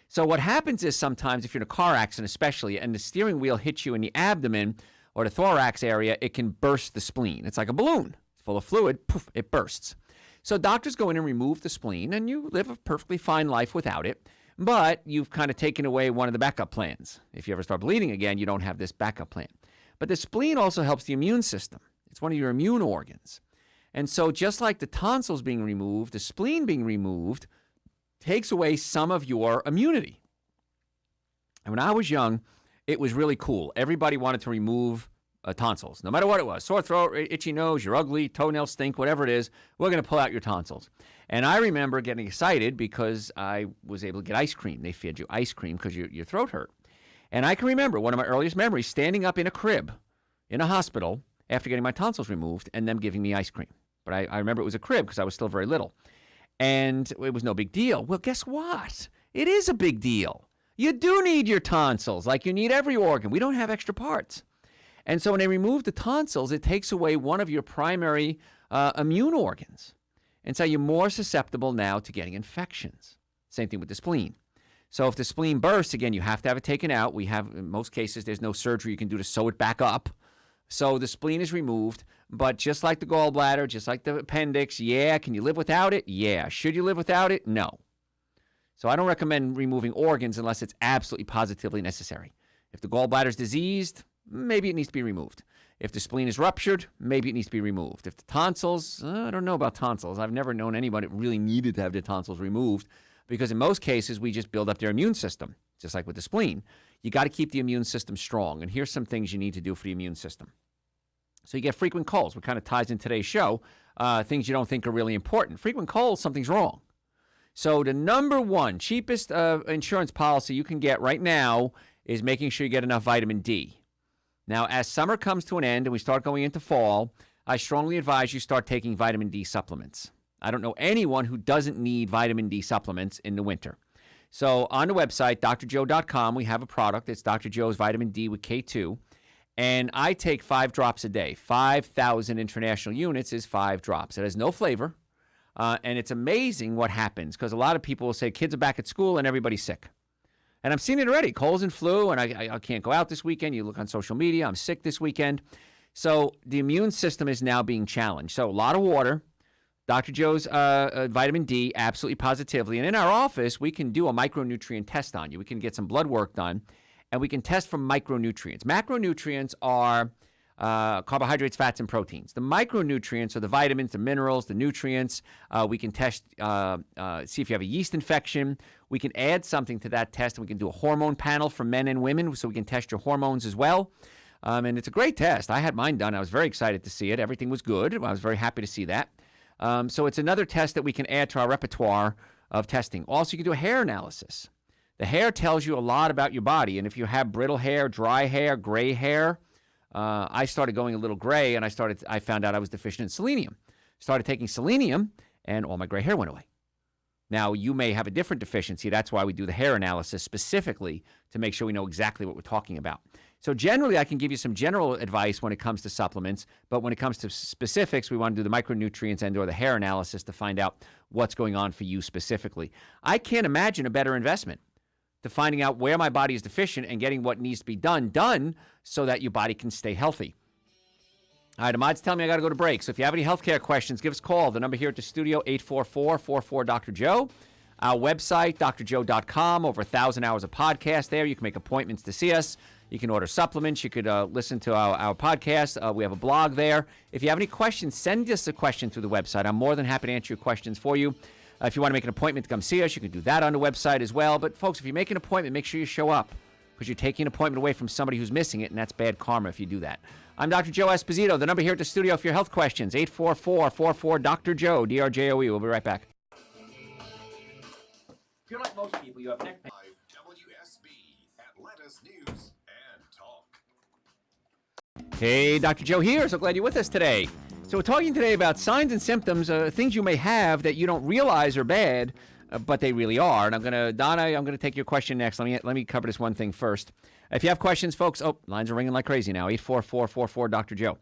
So what happens is sometimes if you're in a car accident especially and the steering wheel hits you in the abdomen or the thorax area, it can burst the spleen. It's like a balloon. It's full of fluid, poof, it bursts. So doctors go in and remove the spleen and you live a perfectly fine life without it, but you've kind of taken away one of the backup plans. If you ever start bleeding again, you don't have this backup plan. But the spleen also helps the immune system. It's one of your immune organs. And so just like the tonsils being removed, the spleen being removed takes away some of your immunity. And when I was young, it was really cool. Everybody wanted to remove tonsils, no matter what it was. Sore throat, itchy nose, you're ugly, toenails stink, whatever it is, we're going to pull out your tonsils. And I remember getting excited because I was able to get ice cream. They fed you ice cream because your throat hurt. And I can remember one of my earliest memories standing up in a crib in a hospital after getting my tonsils removed and them giving me ice cream. But I remember it was a crib because I was still very little. And it was no big deal. Well, guess what? It is a big deal. You do need your tonsils like you need every organ. We don't have extra parts. And so when they remove the tonsils, it takes away one of your primary immune organs. And so you're more susceptible now to getting infections. Same thing with the spleen. So if the spleen bursts, again, you have to have it taken out. We have, in most cases, there's no surgery you can do to sew it back up. So the spleen is removed, but just like the gallbladder, just like the appendix, yeah, can you live without it? Yeah. Should you live without it? No. So I don't recommend removing organs unless it's absolutely positively necessary. If the gallbladder is diseased, maybe it needs to be removed. If the spleen is ruptured, maybe it needs to be removed. If the tonsils, I don't know about tonsils. I've never known anybody that really needed to have their tonsils removed because in most cases, we just build up their immune system, just like with the spleen. You got to keep the immune system strong. And here's some things you need to do for the immune system. So you get frequent colds, what kind of ties in today's show, things you don't think are really important. Frequent colds, something's wrong. So the number one cheapest insurance policy you can get right now is making sure you get enough vitamin D. Now, as summer comes to an end and we start going into fall, I strongly advise you start taking vitamin D supplements. I don't know anyone who doesn't need vitamin D supplements in the winter. So on the website, drjoe.com, we have a product. It's Dr. Joe's Vitamin D with K2. And I take 5 drops a day. 5,000 international units is 5 drops. It has no flavor. And it's amazing what happens because a lot of people will say kids are back at school and everybody's sick. And I'm seeing it already, colds and flu, and I can't go out this weekend. You look on social media, I'm sick this weekend. So the immune system is now being challenged. So a lot of water, Dr. Joe's vitamin D, absolutely positively. And in our office, we can do a micronutrient test on you. We can get some blood work done, and we can test for micronutrients. Macronutrients are carbohydrates, fats, and proteins. The micronutrients are the vitamins, the minerals, the nutrients. We can test, see if you have a yeast infection. We can add something to that test, and we can do a hormone panel for men and women, so we can test your hormones as well. And it's a great test. I had mine done. I was very excited to see it. Everything was good. I was very happy to see that. So it's another test that we can add to our repertoire of testing. Also, you can do a hair analysis. The hair tells you a lot about your body, and if you have brittle hair, dry hair, gray hair, I started going a little gray, and I found out I was deficient in selenium. Started taking selenium, and all my gray hair went away. Now, you may have a different deficiency. That's why we do the hair analysis specifically to make sure we know exactly what we're talking about. So generally, I can give you some general advice when it comes to supplements, but when it comes to specifics, we want to do the micronutrients and or the hair analysis to find out what's going on for you specifically. I can't imagine a better investment to finding out where my body is deficient and getting what needs to be done so that your body can stay healthy. All right, Ahmad's telling me I got to go to break. So if you have any healthcare questions, give us a call. The number here at the studio, 844-44-DR-Joe. Our website, drjoe.com, over 1,000 hours of podcast there. You can make appointments to see us. You can order supplements. You could listen to our podcast. We have a blog there. If you have any questions, send us a question through the website. I'm more than happy to answer your questions for you. If you want to make an appointment to come see us, you can do that on the website as well. But, folks, if you make an appointment, make sure you show up because you're taking an appointment away from somebody who's missing it, and that's bad karma if you do that. I'm Dr. Joe Esposito. The number here at the studio for your health questions, 844-44-DR-Joe, D-R-J-O-E. We'll be right back. If you're like most people, you have neck pain. WSB, Atlanta's News and Talk. Hey, Dr. Joe here. So glad you're with us today. So we're talking today about signs and symptoms, things you may have that you don't realize are bad, but they really are. And Donna, I'm gonna take your question next. Let me cover this one thing first. If you have questions, folks, lines are ringing like crazy now. 844-44 Dr. Joe.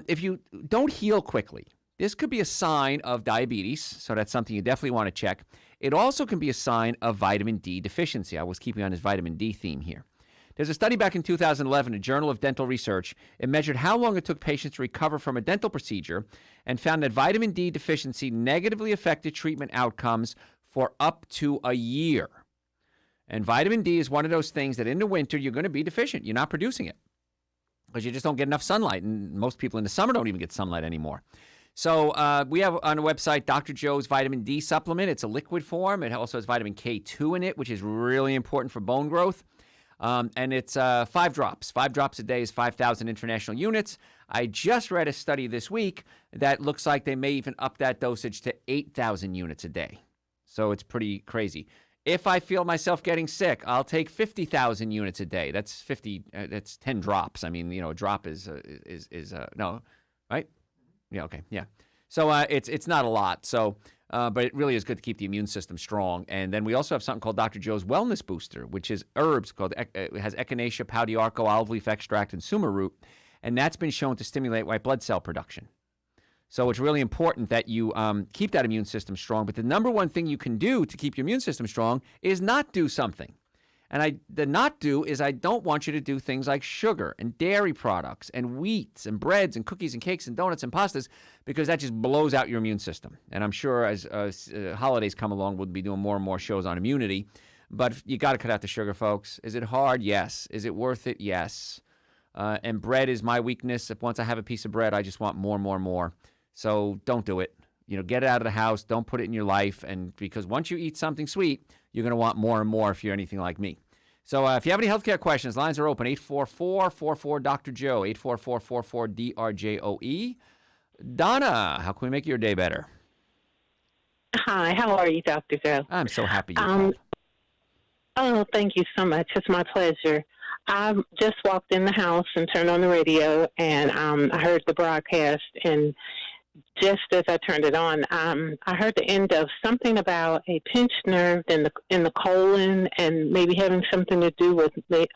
If you don't heal quickly, this could be a sign of diabetes, so that's something you definitely want to check. It also can be a sign of vitamin D deficiency. I was keeping on this vitamin D theme here. There's a study back in 2011 in Journal of Dental Research. It measured how long it took patients to recover from a dental procedure and found that vitamin D deficiency negatively affected treatment outcomes for up to a year. And vitamin D is one of those things that in the winter you're going to be deficient. You're not producing it because you just don't get enough sunlight. And most people in the summer don't even get sunlight anymore. So we have on the website Dr. Joe's vitamin D supplement. It's a liquid form. It also has vitamin K2 in it, which is really important for bone growth. And it's 5 drops. 5 drops a day is 5,000 international units. I just read a study this week that looks like they may even up that dosage to 8,000 units a day. So it's pretty crazy. If I feel myself getting sick, I'll take 50,000 units a day. That's 50. That's 10 drops. I mean, a drop is no, right? Yeah. Okay. Yeah. So it's not a lot. So, but it really is good to keep the immune system strong. And then we also have something called Dr. Joe's Wellness Booster, which is herbs called it has echinacea, pau d'arco, olive leaf extract, and suma root, and that's been shown to stimulate white blood cell production. So it's really important that you keep that immune system strong. But the number one thing you can do to keep your immune system strong is not do something. And the not do is I don't want you to do things like sugar and dairy products and wheats and breads and cookies and cakes and donuts and pastas, because that just blows out your immune system. And I'm sure as holidays come along, we'll be doing more and more shows on immunity. But you got to cut out the sugar, folks. Is it hard? Yes. Is it worth it? Yes. And bread is my weakness. If once I have a piece of bread, I just want more and more and more. So don't do it. Get it out of the house. Don't put it in your life. And because once you eat something sweet, you're going to want more and more if you're anything like me. So if you have any healthcare questions, lines are open. 844-44 Dr. Joe, 844-44-DRJOE. Donna, how can we make your day better? Hi, how are you, Dr. Joe? I'm so happy you called. Oh, thank you so much. It's my pleasure. I just walked in the house and turned on the radio, and I heard the broadcast, and just as I turned it on, I heard the end of something about a pinched nerve in the colon and maybe having something to do with the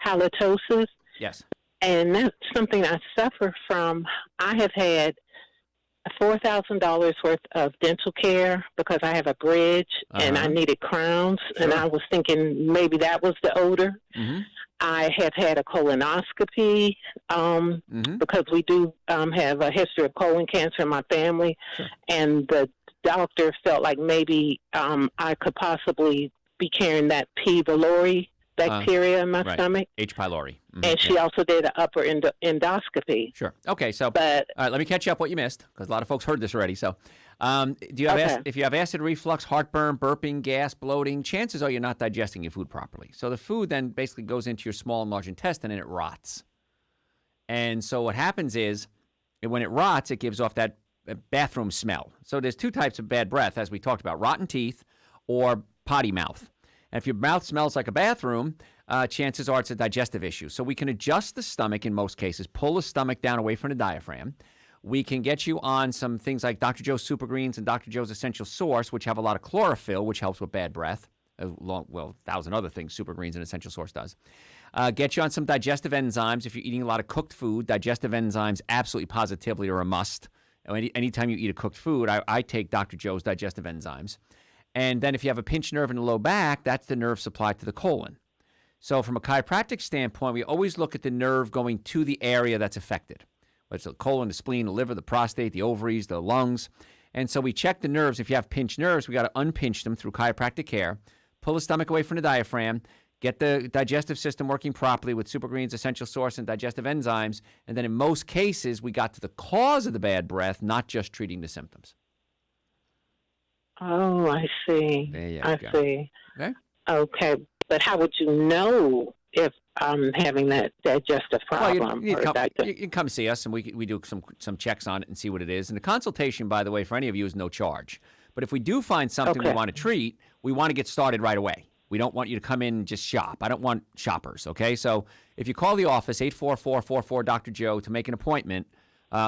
halitosis. Yes. And that's something I suffer from. I have had $4,000 worth of dental care because I have a bridge and I needed crowns, and I was thinking maybe that was the odor. Mm-hmm. I have had a colonoscopy because we do have a history of colon cancer in my family, and the doctor felt like maybe I could possibly be carrying that P. pylori bacteria in my stomach. H. pylori. Mm-hmm. And she also did an upper endoscopy. Sure. Okay. So, all right, let me catch you up what you missed, because a lot of folks heard this already. So, do you have if you have acid reflux, heartburn, burping, gas, bloating, chances are you're not digesting your food properly. So the food then basically goes into your small and large intestine and it rots. And so what happens is when it rots, it gives off that bathroom smell. So there's 2 types of bad breath, as we talked about: rotten teeth or potty mouth. And if your mouth smells like a bathroom, chances are it's a digestive issue. So we can adjust the stomach in most cases, pull the stomach down away from the diaphragm. We can get you on some things like Dr. Joe's Super Greens and Dr. Joe's Essential Source, which have a lot of chlorophyll, which helps with bad breath. Well, 1,000 other things Super Greens and Essential Source does. Get you on some digestive enzymes. If you're eating a lot of cooked food, digestive enzymes absolutely positively are a must. Anytime you eat a cooked food, I take Dr. Joe's digestive enzymes. And then if you have a pinched nerve in the low back, that's the nerve supply to the colon. So from a chiropractic standpoint, we always look at the nerve going to the area that's affected. Whether it's the colon, the spleen, the liver, the prostate, the ovaries, the lungs. And so we check the nerves. If you have pinched nerves, we got to unpinch them through chiropractic care, pull the stomach away from the diaphragm, get the digestive system working properly with Super Greens, Essential Source, and digestive enzymes. And then in most cases, we got to the cause of the bad breath, not just treating the symptoms. Oh, I see. There you I go. see. Okay. Okay. But how would you know if I'm having that digestive problem? You can come see us, and we do some checks on it and see what it is. And the consultation, by the way, for any of you is no charge. But if we do find something we want to treat, we want to get started right away. We don't want you to come in and just shop. I don't want shoppers, okay? So if you call the office, 844-44-Dr. Joe, to make an appointment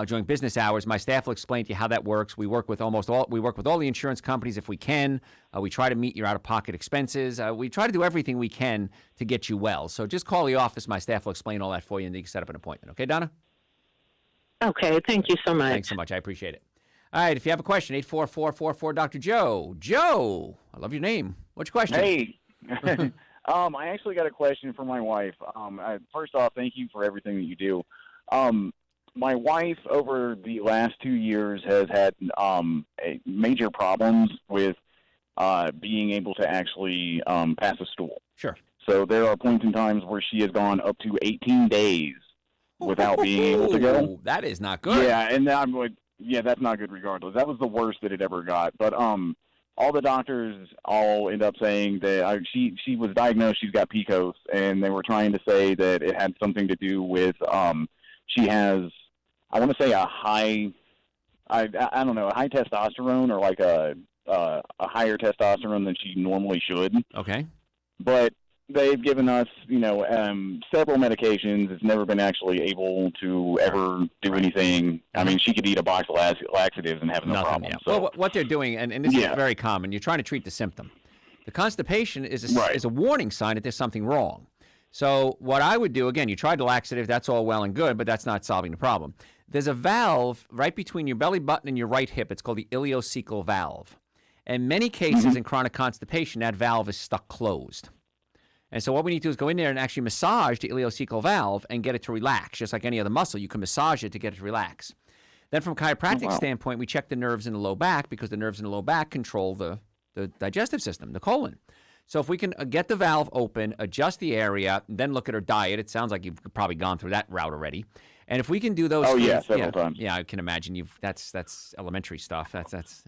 during business hours, my staff will explain to you how that works. We work with all the insurance companies if we can. We try to meet your out-of-pocket expenses. We try to do everything we can to get you well. So just call the office. My staff will explain all that for you, and you can set up an appointment. Okay, Donna? Okay, thank you so much. Thanks so much. I appreciate it. All right, if you have a question, 844-44-Dr. Joe. Joe, I love your name. What's your question? Hey. I actually got a question for my wife. First off, thank you for everything that you do. My wife, over the last 2 years, has had major problems with being able to actually pass a stool. Sure. So there are points in times where she has gone up to 18 days without being able to go. That is not good. Yeah, and I'm like, yeah, that's not good regardless. That was the worst that it ever got. But all the doctors all end up saying that she was diagnosed, she's got PCOS, and they were trying to say that it had something to do with she has, I want to say a high, I don't know, a high testosterone, or like a higher testosterone than she normally should. Okay. But they've given us, several medications. It's never been actually able to ever do anything. I mean, she could eat a box of laxatives and have no problem. Yeah. So, Well, what they're doing, and this is very common, you're trying to treat the symptom. The constipation is a warning sign that there's something wrong. So what I would do, again, you tried the laxative, that's all well and good, but that's not solving the problem. There's a valve right between your belly button and your right hip. It's called the ileocecal valve. In many cases in chronic constipation, that valve is stuck closed. And so what we need to do is go in there and actually massage the ileocecal valve and get it to relax. Just like any other muscle, you can massage it to get it to relax. Then from a chiropractic standpoint, we check the nerves in the low back, because the nerves in the low back control the digestive system, the colon. So if we can get the valve open, adjust the area, then look at her diet. It sounds like you've probably gone through that route already. And if we can do those things, several times. Yeah, I can imagine that's elementary stuff. That's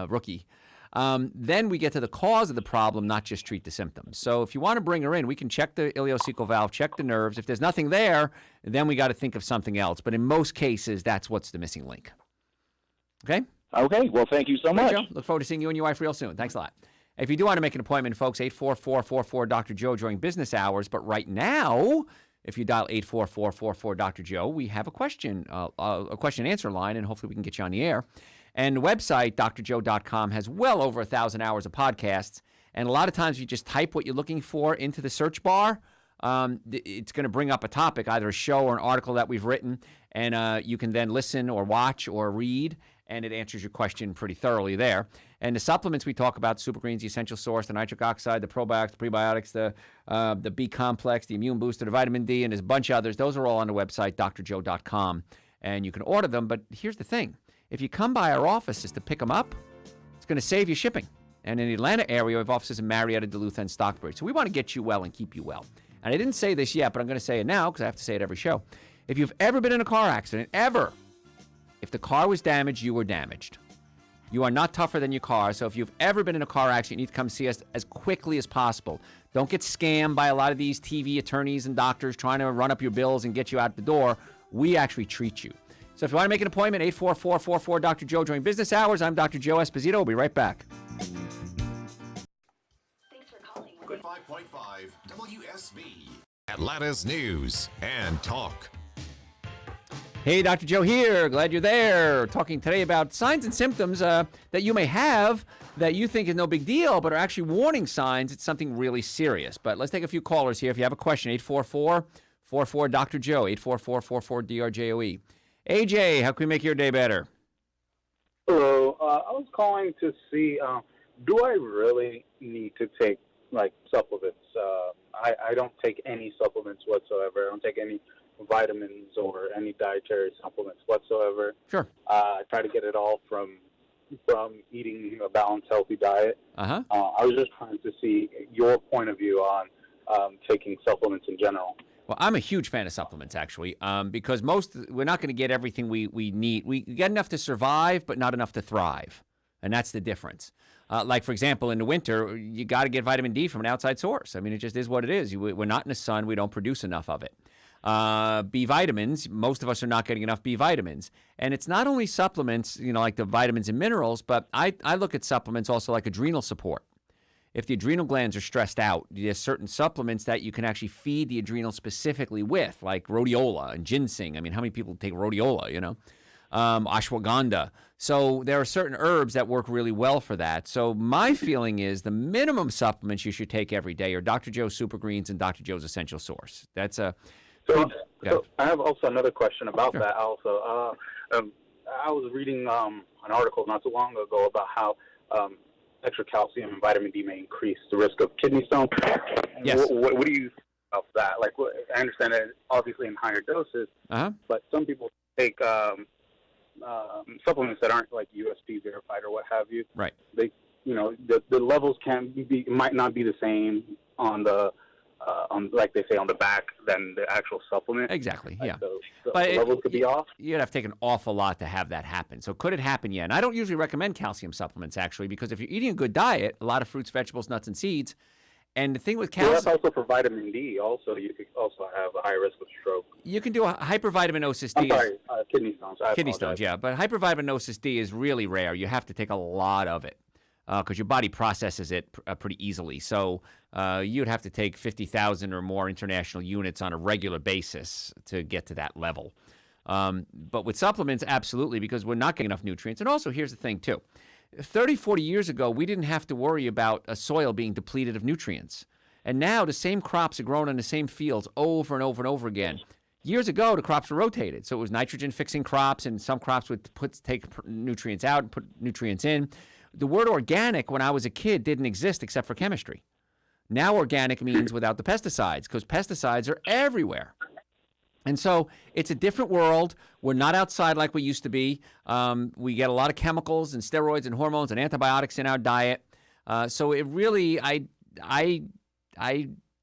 rookie. Then we get to the cause of the problem, not just treat the symptoms. So if you want to bring her in, we can check the ileocecal valve, check the nerves. If there's nothing there, then we got to think of something else. But in most cases, that's what's the missing link. Okay? Okay. Well, thank you so much. Joe. Look forward to seeing you and your wife real soon. Thanks a lot. If you do want to make an appointment, folks, 844-44-Dr. Joe during business hours. But right now, if you dial 844-44-Dr. Joe, we have a question and answer line, and hopefully we can get you on the air. And the website, drjoe.com, has well over 1,000 hours of podcasts. And a lot of times you just type what you're looking for into the search bar. It's going to bring up a topic, either a show or an article that we've written. And you can then listen or watch or read, and it answers your question pretty thoroughly there. And the supplements we talk about, Super Greens, the Essential Source, the nitric oxide, the probiotics, the prebiotics, the B complex, the immune booster, the vitamin D, and there's a bunch of others. Those are all on the website, drjoe.com. And you can order them. But here's the thing. If you come by our offices to pick them up, it's going to save you shipping. And in the Atlanta area, we have offices in Marietta, Duluth, and Stockbridge. So we want to get you well and keep you well. And I didn't say this yet, but I'm going to say it now because I have to say it every show. If you've ever been in a car accident, if the car was damaged, you were damaged. You are not tougher than your car. So if you've ever been in a car accident, you need to come see us as quickly as possible. Don't get scammed by a lot of these TV attorneys and doctors trying to run up your bills and get you out the door. We actually treat you. So if you want to make an appointment, 844-44-Dr. Joe during business hours. I'm Dr. Joe Esposito. We'll be right back. Thanks for calling. Good 5.5 WSB. Atlanta's News and Talk. Hey, Dr. Joe here. Glad you're there. Talking today about signs and symptoms that you may have that you think is no big deal, but are actually warning signs it's something really serious. But let's take a few callers here. If you have a question, 844-44-Dr. Joe, 844-44-DRJOE. AJ, how can we make your day better? Hello. I was calling to see, do I really need to take, supplements? I don't take any supplements whatsoever. I don't take any vitamins or any dietary supplements whatsoever. Sure. I try to get it all from eating a balanced, healthy diet. Uh-huh. I was just trying to see your point of view on taking supplements in general. Well, I'm a huge fan of supplements, actually, because we're not going to get everything we need. We get enough to survive, but not enough to thrive, and that's the difference. Like, for example, in the winter, you got to get vitamin D from an outside source. I mean, it just is what it is. We're not in the sun. We don't produce enough of it. B vitamins, most of us are not getting enough B vitamins. And it's not only supplements, like the vitamins and minerals, but I look at supplements also like adrenal support. if the adrenal glands are stressed out, there's certain supplements that you can actually feed the adrenal specifically with, like rhodiola and ginseng. I mean, how many people take rhodiola, ashwagandha. So there are certain herbs that work really well for that. So my feeling is the minimum supplements you should take every day are Dr. Joe's Super Greens and Dr. Joe's Essential Source. That's a... So I have also another question about that also. I was reading an article not too long ago about how extra calcium and vitamin D may increase the risk of kidney stone. Yes. What do you think about that? Like, I understand that obviously in higher doses, but some people take supplements that aren't like USP verified or what have you. Right. They, the levels might not be the same on the like they say on the back than the actual supplement. Exactly. Yeah. So but the levels could be off. You'd have to take an awful lot to have that happen. So could it happen? Yeah. And I don't usually recommend calcium supplements actually, because if you're eating a good diet, a lot of fruits, vegetables, nuts, and seeds. And the thing with calcium, Well, that's also for vitamin D. Also, you could also have a high risk of stroke. you can do a hypervitaminosis D. I'm sorry, kidney stones. Kidney stones, yeah. But hypervitaminosis D is really rare. You have to take a lot of it because your body processes it pretty easily. So you'd have to take 50,000 or more international units on a regular basis to get to that level. But with supplements, absolutely, because we're not getting enough nutrients. And also, here's the thing, too. 30, 40 years ago, we didn't have to worry about a soil being depleted of nutrients. And now the same crops are grown in the same fields over and over and over again. Years ago, the crops were rotated. So it was nitrogen-fixing crops, and some crops would take nutrients out and put nutrients in. The word organic, when I was a kid, didn't exist except for chemistry. Now organic means without the pesticides, because pesticides are everywhere. And so it's a different world. We're not outside like we used to be. We get a lot of chemicals and steroids and hormones and antibiotics in our diet. So it really, I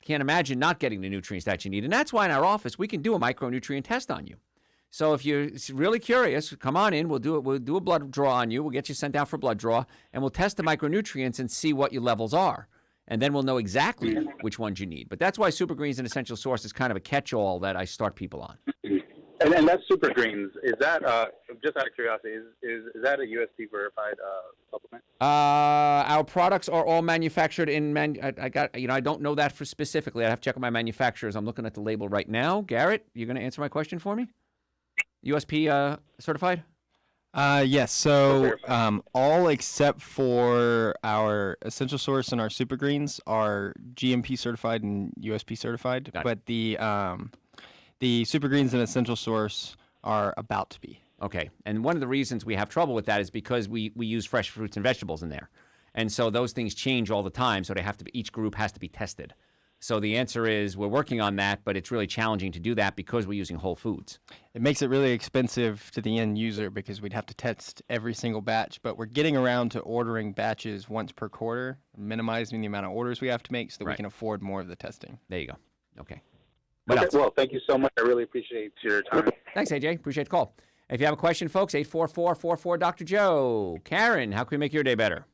can't imagine not getting the nutrients that you need. And that's why in our office, we can do a micronutrient test on you. So if you're really curious, come on in. We'll do a blood draw on you. We'll get you sent out for a blood draw, and we'll test the micronutrients and see what your levels are. And then we'll know exactly which ones you need. But that's why Super Greens and Essential Source is kind of a catch-all that I start people on. And that's Super Greens. Is that, just out of curiosity, is that a USP verified supplement? Our products are all manufactured in, I don't know that for specifically. I have to check with my manufacturers. I'm looking at the label right now. Garrett, you going to answer my question for me? USP certified? Yes. So all except for our Essential Source and our Super Greens are GMP certified and USP certified. But the Super Greens and Essential Source are about to be. Okay. And one of the reasons we have trouble with that is because we use fresh fruits and vegetables in there. And so those things change all the time. So they have to each group has to be tested. So the answer is we're working on that, but it's really challenging to do that because we're using whole foods. It makes it really expensive to the end user because we'd have to test every single batch, but we're getting around to ordering batches once per quarter, minimizing the amount of orders we have to make so that we can afford more of the testing. There you go. Okay. Well, thank you so much. I really appreciate your time. Thanks, AJ. Appreciate the call. If you have a question, folks, 844-44 Joe. Karen, how can we make your day better?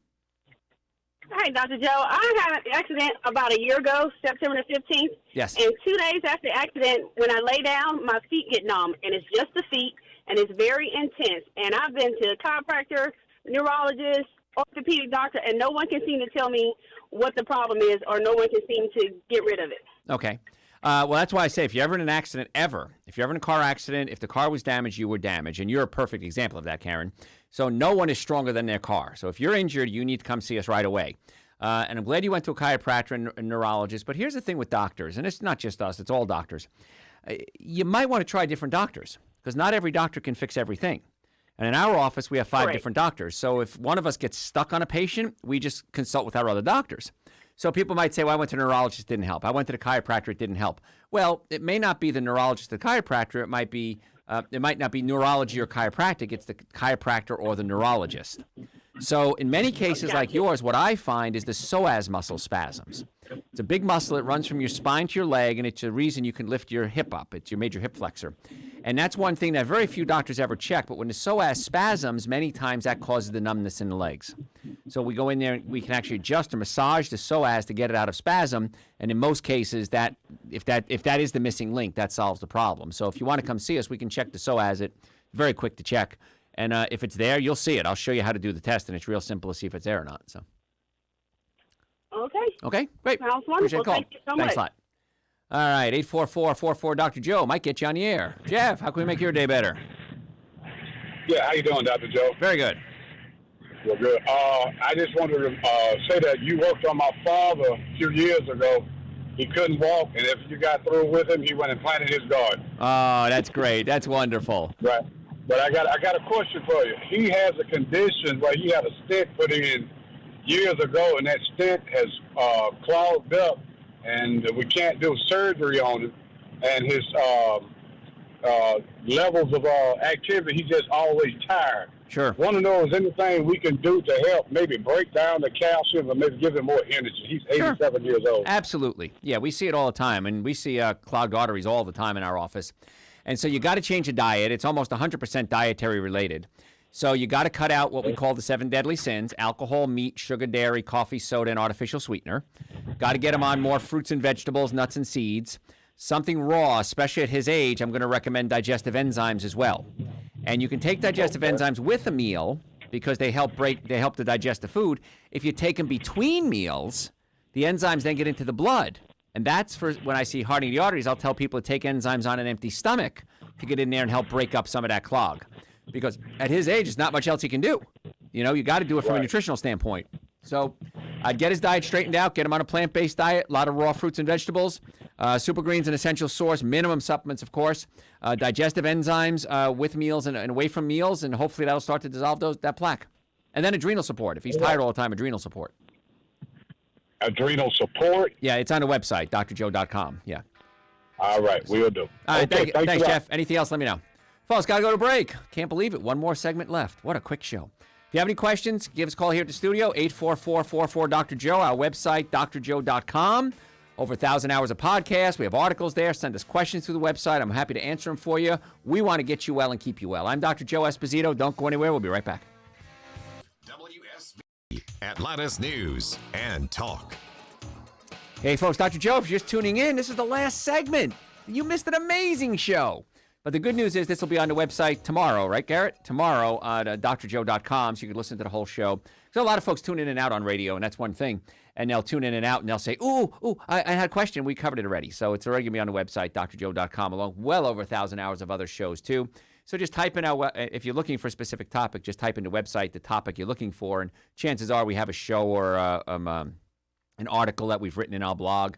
Hi, Dr. Joe. I had an accident about a year ago, September the 15th. Yes. And 2 days after the accident, when I lay down, my feet get numb, and it's just the feet, and it's very intense. And I've been to a chiropractor, neurologist, orthopedic doctor, and no one can seem to tell me what the problem is, or no one can seem to get rid of it. Okay. Well, that's why I say if you're ever in an accident, if you're ever in a car accident, if the car was damaged, you were damaged. And you're a perfect example of that, Karen. So no one is stronger than their car. So if you're injured, you need to come see us right away. And I'm glad you went to a chiropractor and a neurologist. But here's the thing with doctors, and it's not just us, it's all doctors. You might want to try different doctors because not every doctor can fix everything. And in our office, we have 5 different doctors. So if one of us gets stuck on a patient, we just consult with our other doctors. So people might say, well, I went to a neurologist, it didn't help. I went to the chiropractor, it didn't help. Well, it may not be the neurologist or the chiropractor. It might not be neurology or chiropractic. It's the chiropractor or the neurologist. So in many cases like yours, what I find is the psoas muscle spasms. It's a big muscle. It runs from your spine to your leg, and it's a reason you can lift your hip up. It's your major hip flexor. And that's one thing that very few doctors ever check. But when the psoas spasms, many times that causes the numbness in the legs. So we go in there, and we can actually adjust or massage the psoas to get it out of spasm. And in most cases, that if that is the missing link, that solves the problem. So if you want to come see us, we can check the psoas. It's very quick to check. And if it's there, you'll see it. I'll show you how to do the test, and it's real simple to see if it's there or not. So. Okay. Great. Sounds wonderful. Appreciate the call. Thank you so Thanks much. a lot. All right, 844-44 Dr. Joe might get you on the air. Jeff, how can we make your day better? Yeah, how you doing, Dr. Joe? Very good. Well, good. I just wanted to say that you worked on my father a few years ago. He couldn't walk, and if you got through with him, he went and planted his garden. Oh, that's great. That's wonderful. Right. But I got a question for you. He has a condition where he had a stent put in years ago, and that stent has clogged up, and we can't do surgery on it. And his levels of activity, he's just always tired. Sure. Want to know, is anything we can do to help maybe break down the calcium or maybe give him more energy? He's 87 years old. Absolutely. Yeah, we see it all the time, and we see clogged arteries all the time in our office. And so you got to change your diet. It's almost 100% dietary related. So you got to cut out what we call the 7 deadly sins: alcohol, meat, sugar, dairy, coffee, soda, and artificial sweetener. Got to get him on more fruits and vegetables, nuts and seeds. Something raw, especially at his age, I'm going to recommend digestive enzymes as well. And you can take digestive enzymes with a meal because they help to digest the food. If you take them between meals, the enzymes then get into the blood. And that's for when I see hardening the arteries, I'll tell people to take enzymes on an empty stomach to get in there and help break up some of that clog. Because at his age, there's not much else he can do. You know, you got to do it from a nutritional standpoint. So I'd get his diet straightened out, get him on a plant-based diet, a lot of raw fruits and vegetables, super greens an essential source, minimum supplements, of course, digestive enzymes with meals and away from meals, and hopefully that'll start to dissolve that plaque. And then adrenal support. If he's tired all the time, adrenal support. Adrenal support? Yeah, it's on the website, drjoe.com. Yeah. All right, we'll do. All right, Okay, thanks, Jeff. Anything else, let me know. Folks, got to go to break. Can't believe it. One more segment left. What a quick show. If you have any questions, give us a call here at the studio, 844-44-DR-JOE, our website, drjoe.com. Over 1,000 hours of podcasts. We have articles there. Send us questions through the website. I'm happy to answer them for you. We want to get you well and keep you well. I'm Dr. Joe Esposito. Don't go anywhere. We'll be right back. WSB, Atlanta's News and Talk. Hey, folks, Dr. Joe, if you're just tuning in, this is the last segment. You missed an amazing show. But the good news is this will be on the website tomorrow, right, Garrett? Tomorrow on drjoe.com, so you can listen to the whole show. So a lot of folks tune in and out on radio, and that's one thing. And they'll tune in and out, and they'll say, I had a question. We covered it already. So it's already going to be on the website, drjoe.com, along well over 1,000 hours of other shows, too. So just type in if you're looking for a specific topic, just type in the website the topic you're looking for, and chances are we have a show or an article that we've written in our blog.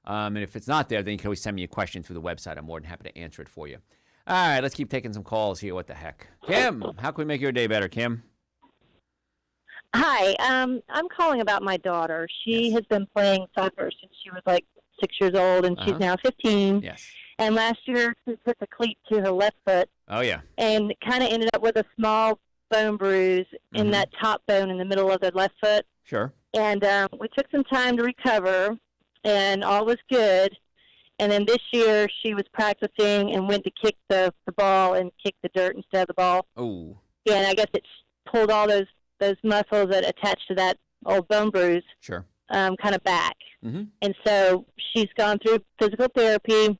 And if it's not there, then you can always send me a question through the website. I'm more than happy to answer it for you. All right, let's keep taking some calls here. What the heck? Kim, how can we make your day better, Kim? Hi, I'm calling about my daughter. She has been playing soccer since she was like 6 years old, and she's now 15. Yes. And last year, she put the cleat to her left foot. Oh, yeah. And kind of ended up with a small bone bruise in that top bone in the middle of the left foot. Sure. And we took some time to recover, and all was good. And then this year, she was practicing and went to kick the ball and kick the dirt instead of the ball. Oh. Yeah, and I guess it pulled all those muscles that attached to that old bone bruise. Sure. Kind of back. Mm-hmm. And so she's gone through physical therapy,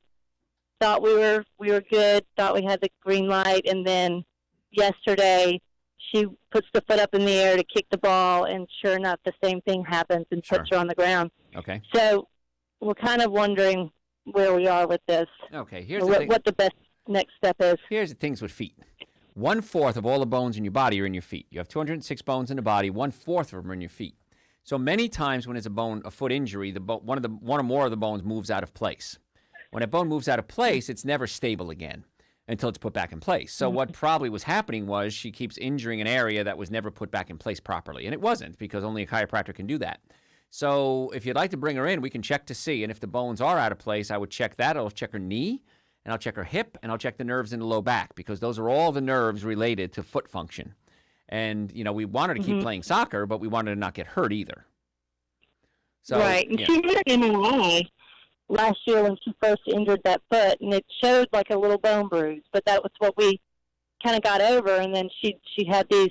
thought we were good, thought we had the green light, and then yesterday she puts the foot up in the air to kick the ball, and sure enough, the same thing happens and puts her on the ground. Okay. So we're kind of wondering where we are with this. Okay, here's the thing. What the best next step is. Here's the things with feet. 1/4 of all the bones in your body are in your feet. You have 206 bones in the body. 1/4 of them are in your feet. So many times when it's a foot injury, one or more of the bones moves out of place. When a bone moves out of place, it's never stable again until it's put back in place. So what probably was happening was she keeps injuring an area that was never put back in place properly. And it wasn't, because only a chiropractor can do that. So if you'd like to bring her in, we can check to see. And if the bones are out of place, I would check that. I'll check her knee, and I'll check her hip, and I'll check the nerves in the low back, because those are all the nerves related to foot function. And, you know, we want her to keep playing soccer, but we want her to not get hurt either. So, right. And yeah. she had an MRI last year when she first injured that foot, and it showed like a little bone bruise, but that was what we kind of got over. And then she had these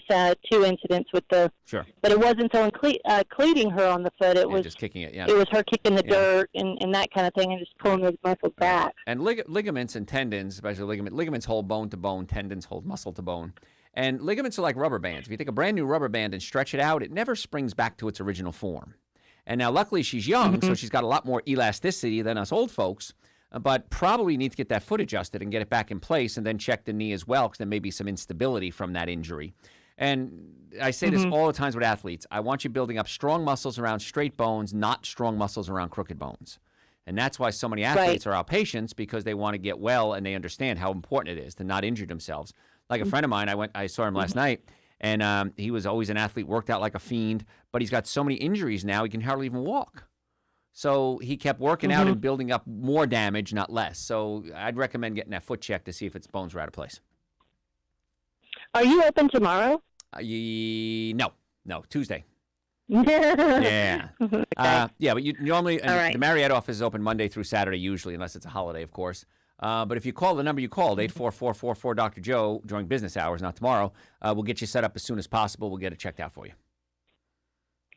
2 incidents with the Sure. But it wasn't until cleating her on the foot. It was just kicking it. Yeah. It was her kicking the dirt and that kind of thing, and just pulling those muscles back. And ligaments and tendons, especially ligaments hold bone to bone, tendons hold muscle to bone. And ligaments are like rubber bands. If you take a brand new rubber band and stretch it out, it never springs back to its original form. And now, luckily, she's young, so she's got a lot more elasticity than us old folks, but probably need to get that foot adjusted and get it back in place and then check the knee as well, because there may be some instability from that injury. And I say this all the times with athletes. I want you building up strong muscles around straight bones, not strong muscles around crooked bones. And that's why so many athletes are our patients, because they want to get well and they understand how important it is to not injure themselves. Like a friend of mine, I saw him last night, and he was always an athlete, worked out like a fiend, but he's got so many injuries now he can hardly even walk. So he kept working out and building up more damage, not less. So I'd recommend getting that foot checked to see if its bones are out of place. Are you open tomorrow? No, Tuesday. Yeah. Yeah, but you normally, and right. the Marietta office is open Monday through Saturday usually, unless it's a holiday, of course. But if you call the number you called, 844-44 Dr. Joe, during business hours, not tomorrow, we'll get you set up as soon as possible. We'll get it checked out for you.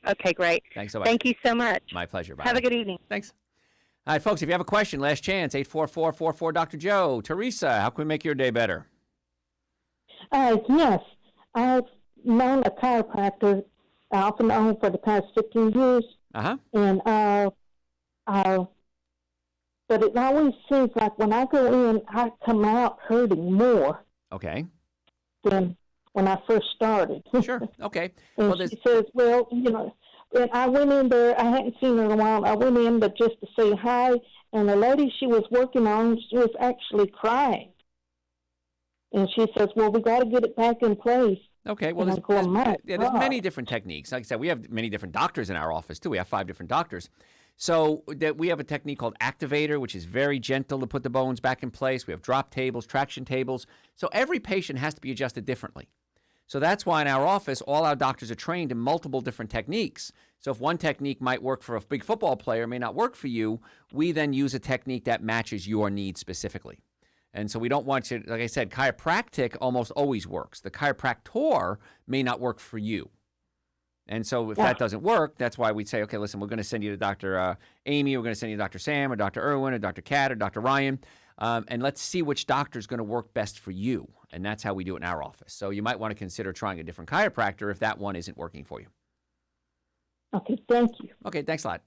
Okay, great. Thanks so much. Thank you so much. My pleasure. Bye. Have a good evening. Thanks. All right, folks, if you have a question, last chance, 844-44 Dr. Joe. Teresa, how can we make your day better? Yes. I've known a chiropractor off and on for the past 15 years. And but it always seems like when I go in, I come out hurting more Okay. than when I first started. Sure. Okay. And she says, well, and I went in there, I hadn't seen her in a while. I went in but just to say hi, and the lady she was working on, she was actually crying. And she says, well, we got to get it back in place. Okay, well, there's many different techniques. Like I said, we have many different doctors in our office, too. We have 5 different doctors. So that we have a technique called activator, which is very gentle to put the bones back in place. We have drop tables, traction tables. So every patient has to be adjusted differently. So that's why in our office, all our doctors are trained in multiple different techniques. So if one technique might work for a big football player, may not work for you, we then use a technique that matches your needs specifically. And so we don't want you, like I said, chiropractic almost always works. The chiropractor may not work for you. And so if that doesn't work, that's why we'd say, okay, listen, we're going to send you to Dr. Amy, we're going to send you to Dr. Sam or Dr. Irwin or Dr. Kat or Dr. Ryan, and let's see which doctor is going to work best for you. And that's how we do it in our office. So you might want to consider trying a different chiropractor if that one isn't working for you. Okay, thank you. Okay, thanks a lot.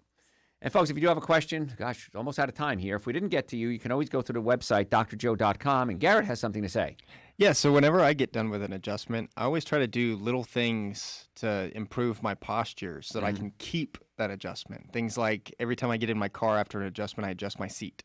And folks, if you do have a question, gosh, almost out of time here. If we didn't get to you, you can always go to the website, drjoe.com, and Garrett has something to say. Yeah, so whenever I get done with an adjustment, I always try to do little things to improve my posture so that I can keep that adjustment. Things like every time I get in my car after an adjustment, I adjust my seat.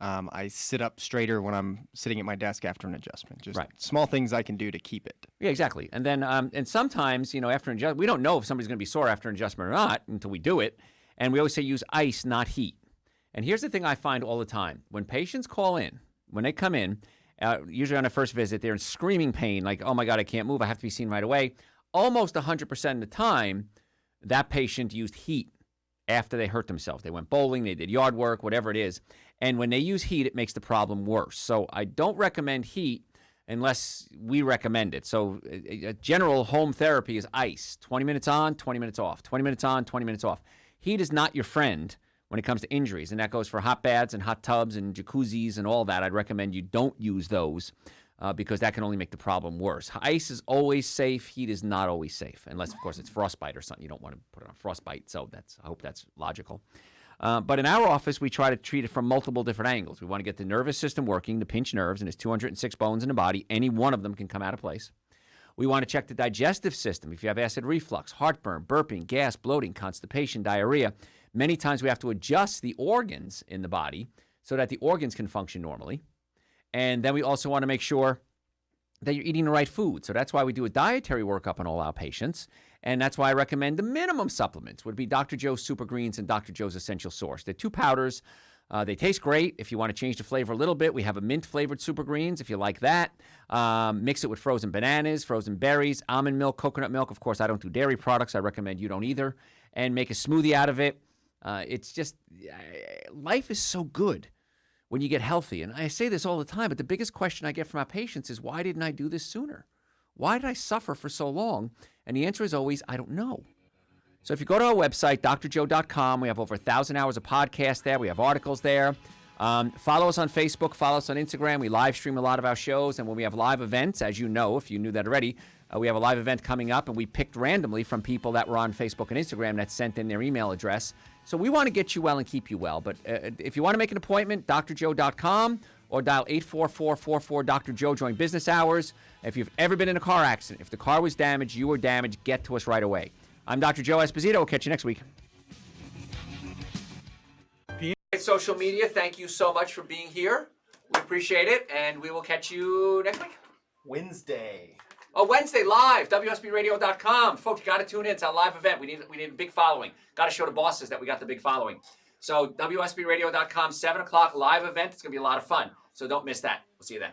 I sit up straighter when I'm sitting at my desk after an adjustment. Just small things I can do to keep it. Yeah, exactly. And then, and sometimes, after an adjustment, we don't know if somebody's going to be sore after an adjustment or not until we do it. And we always say use ice, not heat. And here's the thing I find all the time. When patients call in, when they come in, usually on a first visit, they're in screaming pain, like, oh my God, I can't move, I have to be seen right away. Almost 100% of the time, that patient used heat after they hurt themselves. They went bowling, they did yard work, whatever it is. And when they use heat, it makes the problem worse. So I don't recommend heat unless we recommend it. So a general home therapy is ice. 20 minutes on, 20 minutes off. 20 minutes on, 20 minutes off. Heat is not your friend when it comes to injuries, and that goes for hot baths and hot tubs and jacuzzis and all that. I'd recommend you don't use those because that can only make the problem worse. Ice is always safe. Heat is not always safe, unless, of course, it's frostbite or something. You don't want to put it on frostbite, so I hope that's logical. But in our office, we try to treat it from multiple different angles. We want to get the nervous system working, the pinched nerves, and there's 206 bones in the body. Any one of them can come out of place. We want to check the digestive system. If you have acid reflux, heartburn, burping, gas, bloating, constipation, diarrhea, many times we have to adjust the organs in the body so that the organs can function normally. And then we also want to make sure that you're eating the right food. So that's why we do a dietary workup on all our patients. And that's why I recommend the minimum supplements would be Dr. Joe's Super Greens and Dr. Joe's Essential Source. They're 2 powders. They taste great. If you want to change the flavor a little bit, we have a mint-flavored Super Greens, if you like that. Mix it with frozen bananas, frozen berries, almond milk, coconut milk. Of course, I don't do dairy products. I recommend you don't either. And make a smoothie out of it. It's just, life is so good when you get healthy. And I say this all the time, but the biggest question I get from our patients is, why didn't I do this sooner? Why did I suffer for so long? And the answer is always, I don't know. So if you go to our website, drjoe.com, we have over 1,000 hours of podcasts there. We have articles there. Follow us on Facebook. Follow us on Instagram. We live stream a lot of our shows. And when we have live events, as you know, if you knew that already, We have a live event coming up, and we picked randomly from people that were on Facebook and Instagram that sent in their email address. So we want to get you well and keep you well. But if you want to make an appointment, drjoe.com or dial 844-44-DR-JOE during business hours. If you've ever been in a car accident, if the car was damaged, you were damaged, get to us right away. I'm Dr. Joe Esposito. We'll catch you next week. Social media, thank you so much for being here. We appreciate it, and we will catch you next week. Wednesday. Oh, Wednesday, live, WSBRadio.com. Folks, you got to tune in. It's our live event. We need a big following. Got to show the bosses that we got the big following. So WSBRadio.com, 7 o'clock live event. It's going to be a lot of fun. So don't miss that. We'll see you then.